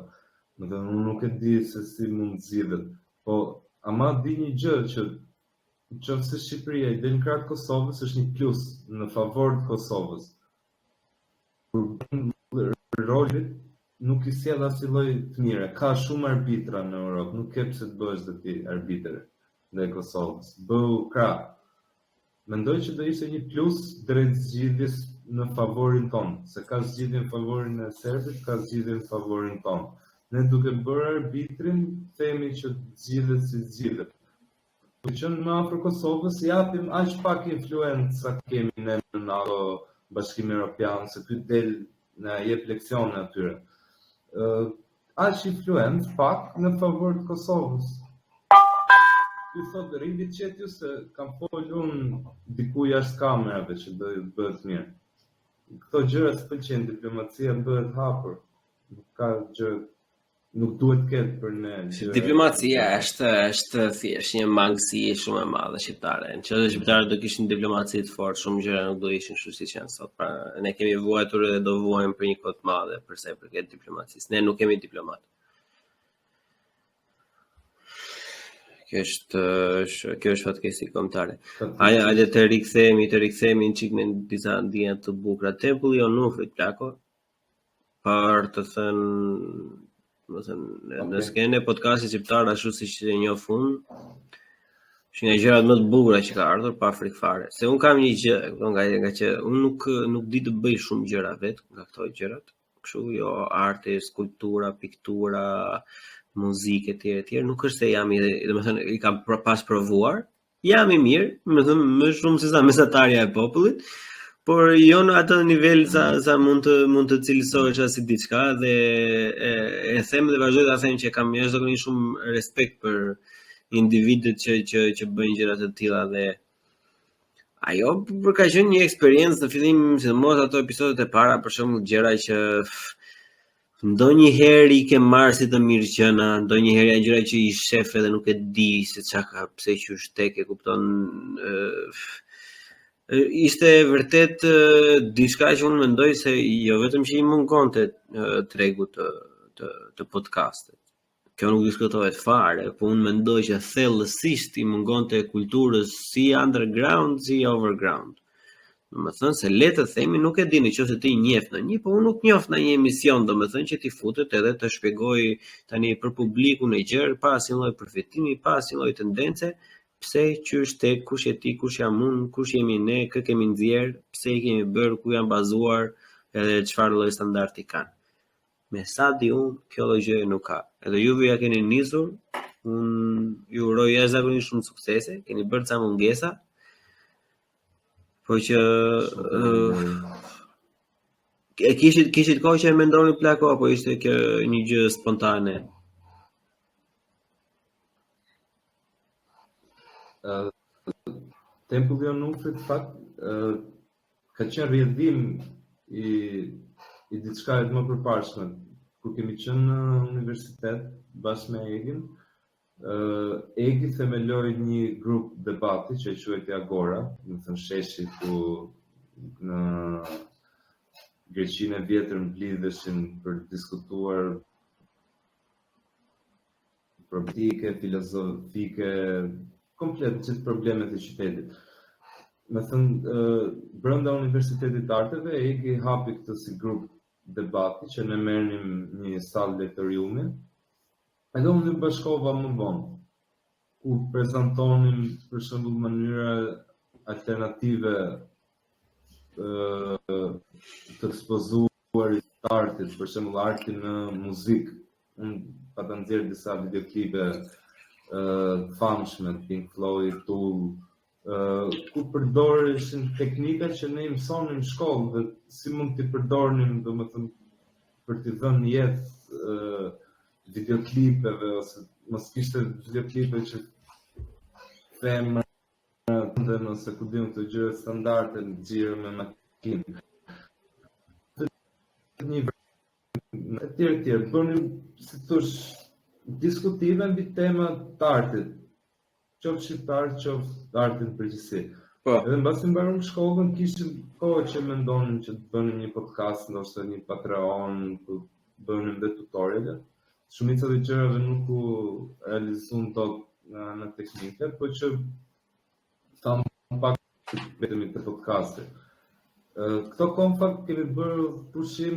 Me thënë, unë nuk e di se si mund zgjidhet. Po, ama di një gjë që nëse Shqipëria i del krahët Kosovës, është një plus në favor të Kosovës. Kur rolit nuk i sjell asnjë lloj të mire. Ka shumë arbitra në Europë, nuk ke pse të bëhesh dhe ti arbitër ndaj Kosovës. Bëu krah. Mendoj që do ishte një plus drejt zgjidhjes në favorin ton, se ka zgjidhje në favorin e serbit, ka zgjidhje në favorin ton. Ne duke bërë arbitrin, themi që zgjidhet si zgjidhet. Duke qenë më afër Kosovës, japim aq pak influencë sa kemi ne në NATO, Bashkimi Evropian, se ky del na jep leksione atyre. Aq influencë pak në favor të Kosovës. Ju thotë rindi qetë ju se kam folë unë diku jashtë kamerave që do bëhet mirë. Këto gjëra s'pëlqejnë, diplomacia bëhet hapur. Nuk ka gjë, nuk duhet ketë për ne. Diplomacia është thjesht një mangësi shumë e madhe shqiptare. Nëse shqiptarët do kishin diplomaci të fortë, shumë gjëra nuk do ishin kështu siç janë sot. Pra ne kemi vuajtur dhe do vuajmë për një kohë të madhe për sa i përket diplomacisë. Ne nuk kemi diplomat. Kjo është fatkeqësi kombëtare. Hajde të rikthehemi në çik me disa ndjenja të bukura. Tempulli i Onufrit, plako. Për të thënë, në skenën e podcastit shqiptar ashtu siç e njoh unë, është një gjërat më të bukura që ka ardhur pa frikë fare. Se un kam një gjë, nga që un nuk di të bëj shumë gjëra vet nga këto gjërat. Kështu jo arte, skulptura, piktura, muzikë etj, nuk është se jam domethënë i kam pas provuar, jam i mirë, domethënë më shumë se sa mesatarja e popullit, por jo në atë nivel sa mund të cilësohesh si diçka dhe e them dhe vazhdoj ta them që kam jashtëzakonisht shumë respekt për individët që bëjnë gjëra të tilla dhe ajo ka qenë një eksperiencë në fillim, sidomos ato episodet e para, për shembull gjëra që ndonjëherë i ke marrë si të mirë qëna, ndonjëherë janë gjëra që i shef edhe nuk e di se çka ka, pse qysh tek e kupton. Ishte vërtet diçka që unë mendoj se jo vetëm që i mungonte tregu të podcastit. Kjo nuk diskutohet fare, po unë mendoj që thellësisht i mungonte kulturës si underground si overground. Domethënë se le të themi nuk e di nëse ti njeh në një, po unë nuk njoh në një emision, domethënë që ti futet edhe të shpjegoj tani për publikun e gjerë, pa asnjë lloj përfitimi, pa asnjë lloj tendence, pse qysh tek, kush je ti, kush jam unë, kush jemi ne, kë kemi nxjerr, pse i kemi bërë, ku janë bazuar, edhe çfarë lloj standardi kanë. Me sa di unë, kjo lloj gjëje nuk ka. Edhe juve ja keni nisur, unë ju uroj jashtëzakonisht shumë suksese, keni bërë ca mungesa. Po që kishit kohë që e mendoni plako apo ishte kjo një gjë spontane? Tempulli i Onufrit fakt ka qenë rrjedhim i diçkaje më përparshme. Kur kemi qenë në universitet bashkë me Egin, Egi themeloi një grup debati që quhej Agora, do të thënë sheshi ku në Greqinë e vjetër mblidheshin për të diskutuar politike, filozofike, komplet gjithë problemet e qytetit. Me thënë, brenda Universitetit të Arteve, Egi hapi këtë si grup debati që ne merrnim një sallë lektoriumi. Edhe unë bashkova më vonë, ku prezantonim për shembull mënyra alternative të ekspozuar të artit, për shembull arti në muzikë. Unë pata nxjerr disa videoklipe famshme, Pink Floyd, Tool, ku përdoreshin teknika që ne i mësonim në shkollë dhe si mund t'i përdornim, domethënë për t'i dhënë jetë videoklipeve ose mos kishte videoklipe që femra ose ku diun të gjëra standarde nxirë me makinë. Një tjerë, bënim, si thosh, diskutive mbi tema të artit, qoftë shqiptar, qoftë artin përgjithësi. Po. Edhe mbasi mbarum shkollën, kishim kohë që mendonin që të bënim një podcast, ndoshta një Patreon, ku bënim dhe tutoriale. Shumica e gjërave nuk u realizuan dot në teknike, po që tham pak vetëm të podcastit. Këto kohë fakt kemi bërë pushim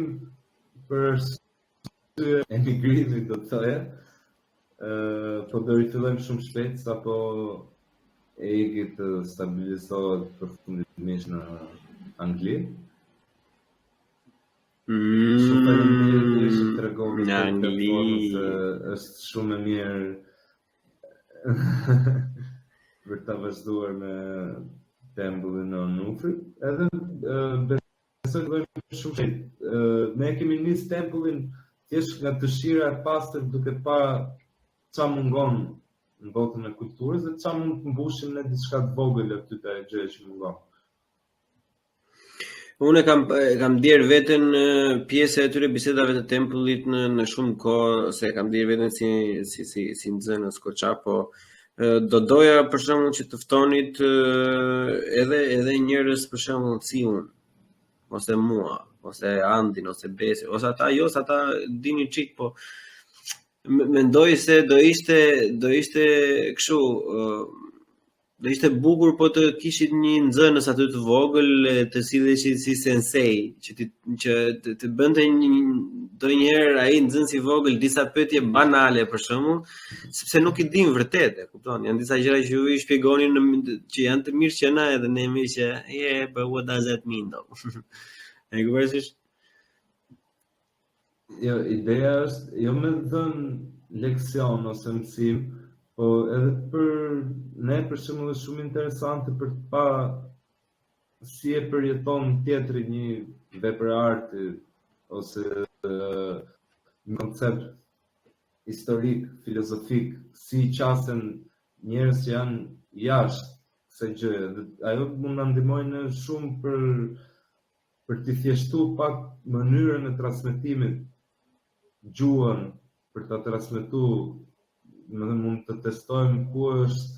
për arsye emigrimit, do të thoya. Po do rifillojmë shumë shpejt sapo Egi të stabilizohet përfundimisht në Angli. Shumë faleminderit që tregove Në Angli është shumë e mirë për ta vazhduar me tempullin në Onufrit. Edhe besoj të bëjmë shumë shpejt. Ne kemi nis tempullin thjesht nga dëshira e pastër duke pa qa mungon në botën e kulturës dhe qa mund të mbushim në diçka të vogël aty të gjëra që mungon. Unë kam djerë veten pjesë e atyre bisedave të tempullit në shumë kohë, se kam djerë veten si nxënës skoça, po do doja për shembull që të ftonit edhe njerëz për shembull si unë, ose mua, ose Andin, ose Besi, ose ata dini çik, po mendoj se do ishte kështu, do ishte bukur po të kishit një nxënës aty të vogël, të silleshi si sensei, që të bënte ndonjëherë ai nxënës i vogël disa pyetje banale për shembull, sepse nuk i dim vërtet, e kupton? Janë disa gjëra që ju i shpjegonin që janë të mirë që na edhe ne mirë që yeah, but what does that mean though? E kuptosh? Jo, ideja është jo me dhënë leksion ose mësim, po edhe për ne për shembull është shumë interesante për të pa si e përjeton tjetri një vepër arti ose një koncept historik, filozofik, si qasen njerëz që janë jashtë kësaj gjëje. Ajo mund na ndihmojnë shumë për të thjeshtuar pak mënyrën e transmetimit, gjuhën për ta transmetuar, mund të testojmë ku është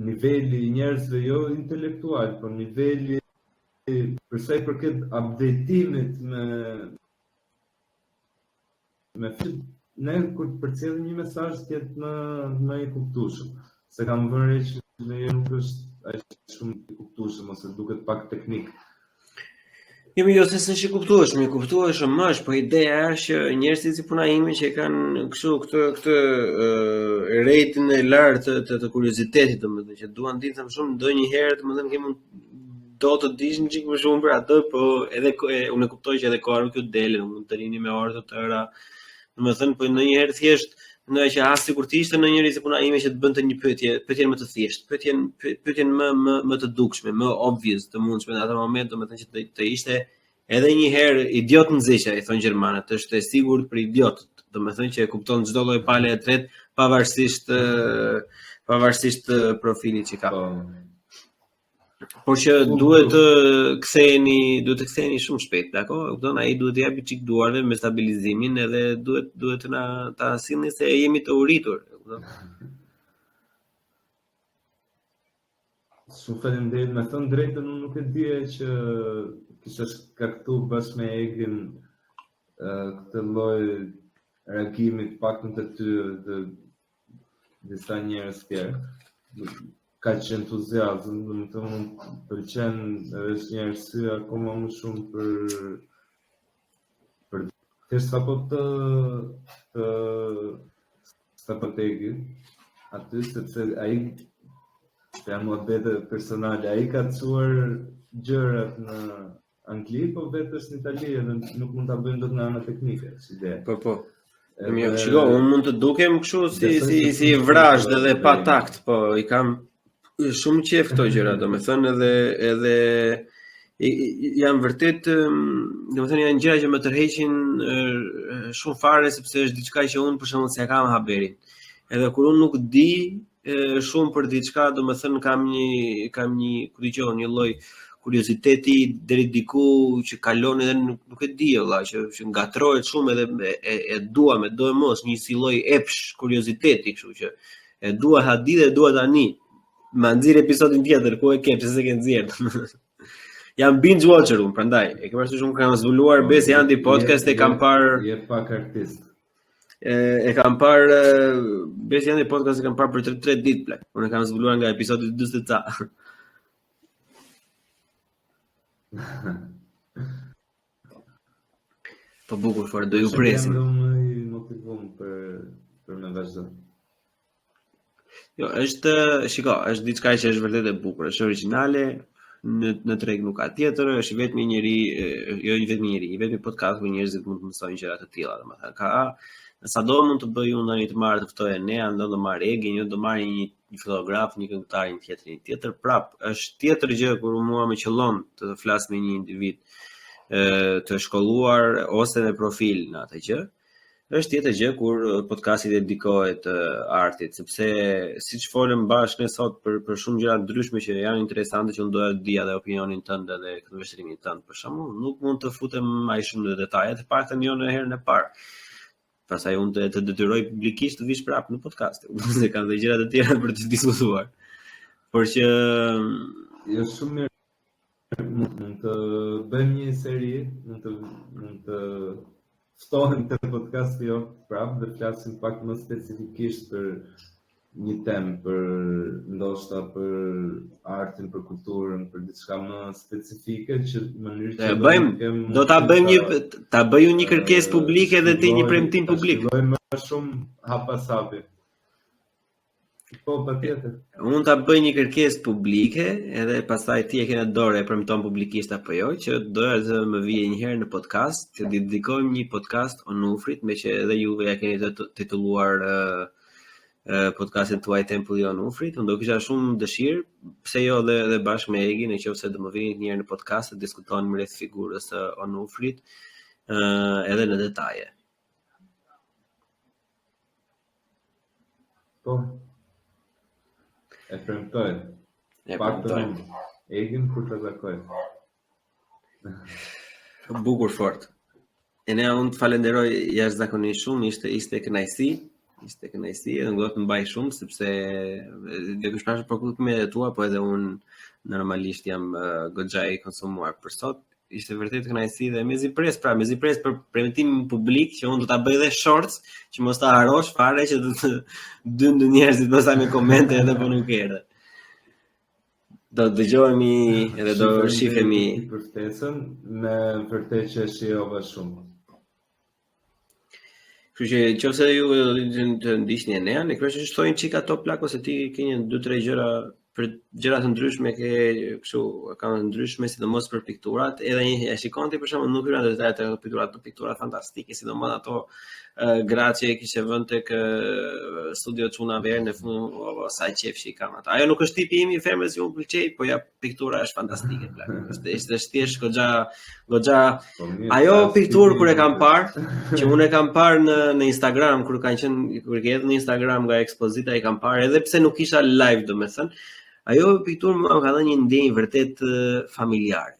niveli i njerëzve jo intelektual, por niveli për sa i përket updatimit me ne kur përcjellim një mesazh të jetë më i kuptueshëm. Se kam vënë re që ne nuk është aq shumë i kuptueshëm ose duket pak teknik. Jo se s'është i kuptueshëm më, po ideja është që njerëzit si puna ime që kanë kështu këtë rating e lartë të kuriozitetit, domethënë që duan të dinë shumë ndonjëherë, domethënë kemi do të dish një çik më shumë për atë, po edhe unë e kuptoj që edhe koha nuk ju del, mund të rini me orë të tëra. Domethënë po ndonjëherë thjesht ndonjë që as sikur të ishte ndonjëri si puna ime që të bënte një pyetje më të thjeshtë, pyetjen më të dukshme, më obvious të mundshme në atë moment, domethënë që të ishte edhe një herë idiot nxeqja, i thon gjermanët, është e sigurt për idiotët, domethënë që e kupton çdo lloj pale e tretë pavarësisht profilit që ka. Por që duhet të ktheheni shumë shpejt, dakor? Kupton, ai duhet të japi çik duarve me stabilizimin, edhe duhet ta sillni se jemi të uritur, kupton? Shumë faleminderit, me thënë drejtën unë nuk e dija që kisha shkaktuar bashkë me Egin këtë lloj reagimi të paktën të ty dhe disa njerëz tjerë. Ka që entuziazm, më të më pëlqen edhe është një arsye akoma më shumë për thjesht sapo të strategi aty, sepse ai jam vetë personale, ai ka çuar gjërat në Angli, po vetë është në Itali dhe nuk mund ta bëjmë dot në anë teknike, si ide. Po. Shiko, unë mund të dukem kështu si vrazhd edhe pa takt, po i kam Shumë qef këto gjëra, domethënë edhe janë vërtet, domethënë janë gjëra që më tërheqin shumë fare sepse është diçka që unë për shembull s'e kam haberin. Edhe kur unë nuk di shumë për diçka, domethënë kam një ku dëgjoj një lloj kurioziteti deri diku që kalon edhe nuk e di valla, që ngatrohet shumë edhe e dua me do e mos, një si lloj epsh kurioziteti, kështu që e dua ha di dhe e dua tani. Ma nxirr episodin tjetër ku e ke pse s'e ke nxjerr. Jam binge watcher unë, prandaj e ke parasysh unë kam zbuluar Besi Andi podcast e kam parë. Je pak artist. E kam parë Besi Andi podcast e kam parë për 3 ditë plak. Unë e kam zbuluar nga episodi 40 ca. Po bukur fort, do ju presim. Jam i motivuar për me vazhdo. Jo, është diçka që është vërtet e bukur, është origjinale, në treg nuk ka tjetër, është vetëm një njeri, jo vetëm një njeri, vetëm një podcast ku njerëzit mund të mësojnë gjëra të tilla, domethënë ka sado mund të bëj unë tani të marr të ftoj Enea, ndonë të marr Egin, jo do marr një fotograf, një këngëtar, një tjetër prap, është tjetër gjë kur mua më qellon të flas me një individ të shkolluar ose me profil në atë gjë. Është tjetër gjë kur podcasti dedikohet artit, sepse siç folëm bashkë ne sot për shumë gjëra ndryshme që janë interesante që unë doja të dija dhe opinionin tënd edhe këtë vështrimin tënd. Për shembull, nuk mund të futem më shumë në detaje, të paktën jo në herën e parë. Pastaj unë të detyroj publikisht të vish prapë në podcast, se kam dhe gjëra të tjera për të diskutuar. Por që jo shumë mirë, mund të bëjmë një seri, mund të ftohem të podcasti jo prapë dhe flasim pak më specifikisht për një temë, për ndoshta për artin, për kulturën, për diçka më specifike që në mënyrë që do ta bëjmë një kërkesë publike dhe ti një premtim publik. Bëjmë më shumë hap pas hapi. Po, patjetër. Unë ta bëj një kërkesë publike, edhe pastaj ti e ke në dorë e premton publikisht apo jo, që doja të më vijë një herë në podcast, të dedikojmë një podcast Onufrit, me që edhe juve ja keni titulluar podcastin tuaj Tempulli i Onufrit. Unë do kisha shumë dëshirë, pse jo edhe bashkë me Egin, nëse do më vini një herë në podcast të diskutojmë rreth figurës së Onufrit, edhe në detaje. Po. E premtoj. Paktën Egin kur të takoj. Bukur fort. Unë të falenderoj jashtëzakonisht shumë, ishte kënaqësi. Ishte kënaqësi, edhe do të mbaj shumë sepse do të shpashë për kuptimet e tua, po edhe unë normalisht jam goxha i konsumuar për sot. Ishte vërtet kënaqësi dhe mezi pres për premtimin publik që unë do ta bëj edhe shorts, që mos ta harosh fare që do të dyndë njerëzit pastaj me komente edhe po nuk erdhe. Do dëgjohemi edhe do shihemi për ftesën, me vërtet që shijova shumë. Kështu që nëse ju të ndiqni Enean, ne kërkojmë të shtojnë çika top plak ose ti ke 1-2-3 gjëra për gjëra të ndryshme, ke kështu kanë ndryshme sidomos për pikturat, edhe e shikonti për shembull nuk hyrën detajet e piktura fantastike, sidomos ato gratë që e kishte vënë tek studio Çuna Ver në fund, sa qefshi kam ata. Ajo nuk është tipi im i femrës që unë pëlqej, po ja piktura është fantastike plak. Është thjesht goxha. Ajo pikturë kur e kam parë, që unë e kam parë në Instagram kur kanë qenë kur ke në Instagram nga ekspozita e kam parë, edhe pse nuk isha live domethënë. Ajo pikturë më ka dhënë një ndjenjë vërtet familjare.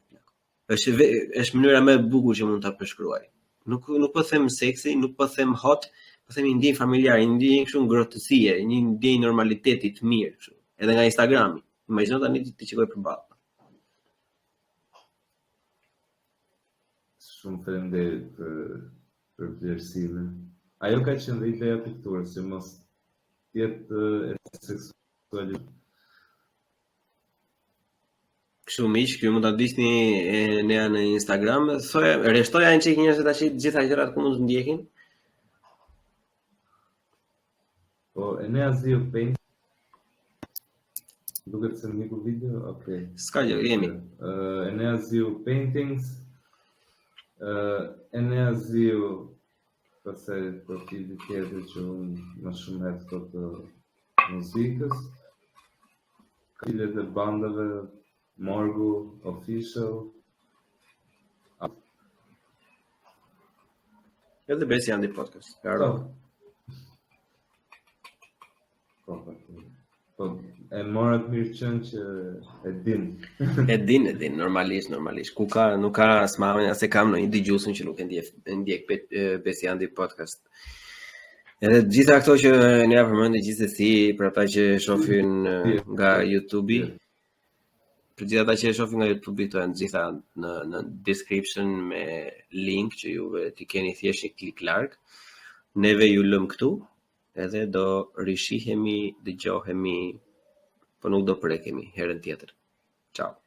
Është mënyra më e bukur që mund ta përshkruaj. Nuk po them seksi, nuk po them hot, po them një ndjenjë familjare, një ndjenjë kështu ngrohtësie, një ndjenjë normaliteti të mirë kështu. Edhe nga Instagrami. Imagjino tani ti shikoj përballë. Shumë faleminderit për vlerësimin. Ajo ka qenë dhe ideja e pikturës, që mos jetë seksualisht. Kështu miq, ju mund ta ndiqni ne në Instagram. Rreshtoja një çik njerëz tash të gjitha gjërat ku mund të ndjekin. Po, Enea Ziu Paint. Duket se më ku video, okay. S'ka gjë, jemi. Enea Ziu Paintings. Enea Ziu pastaj profili tjetër që unë më shumë herë të muzikës. Filet e bandave, Morgu, Official. Edhe Besi Andi podcast. Karo. Po, e morat mirë qenë që e din. E din, normalisht. Nuk ka asmamen, as e kam në një dëgjuesin që nuk e ndjek Besi Andi podcast. Edhe gjitha këto që ne ja përmendi gjithsesi për ata që shohin nga YouTube-i. Për gjitha ata që shohin nga YouTube-i këto janë gjitha në description me link që juve t'i keni thjesht një klik larg. Neve ju lëm këtu, edhe do rishihemi, dëgjohemi, po nuk do prekemi herën tjetër. Ciao.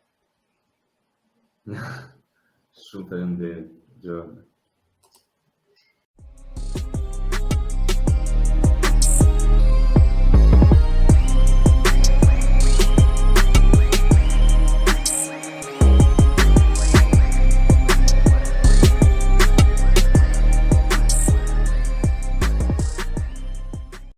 Shumë të rëndë, Gjone.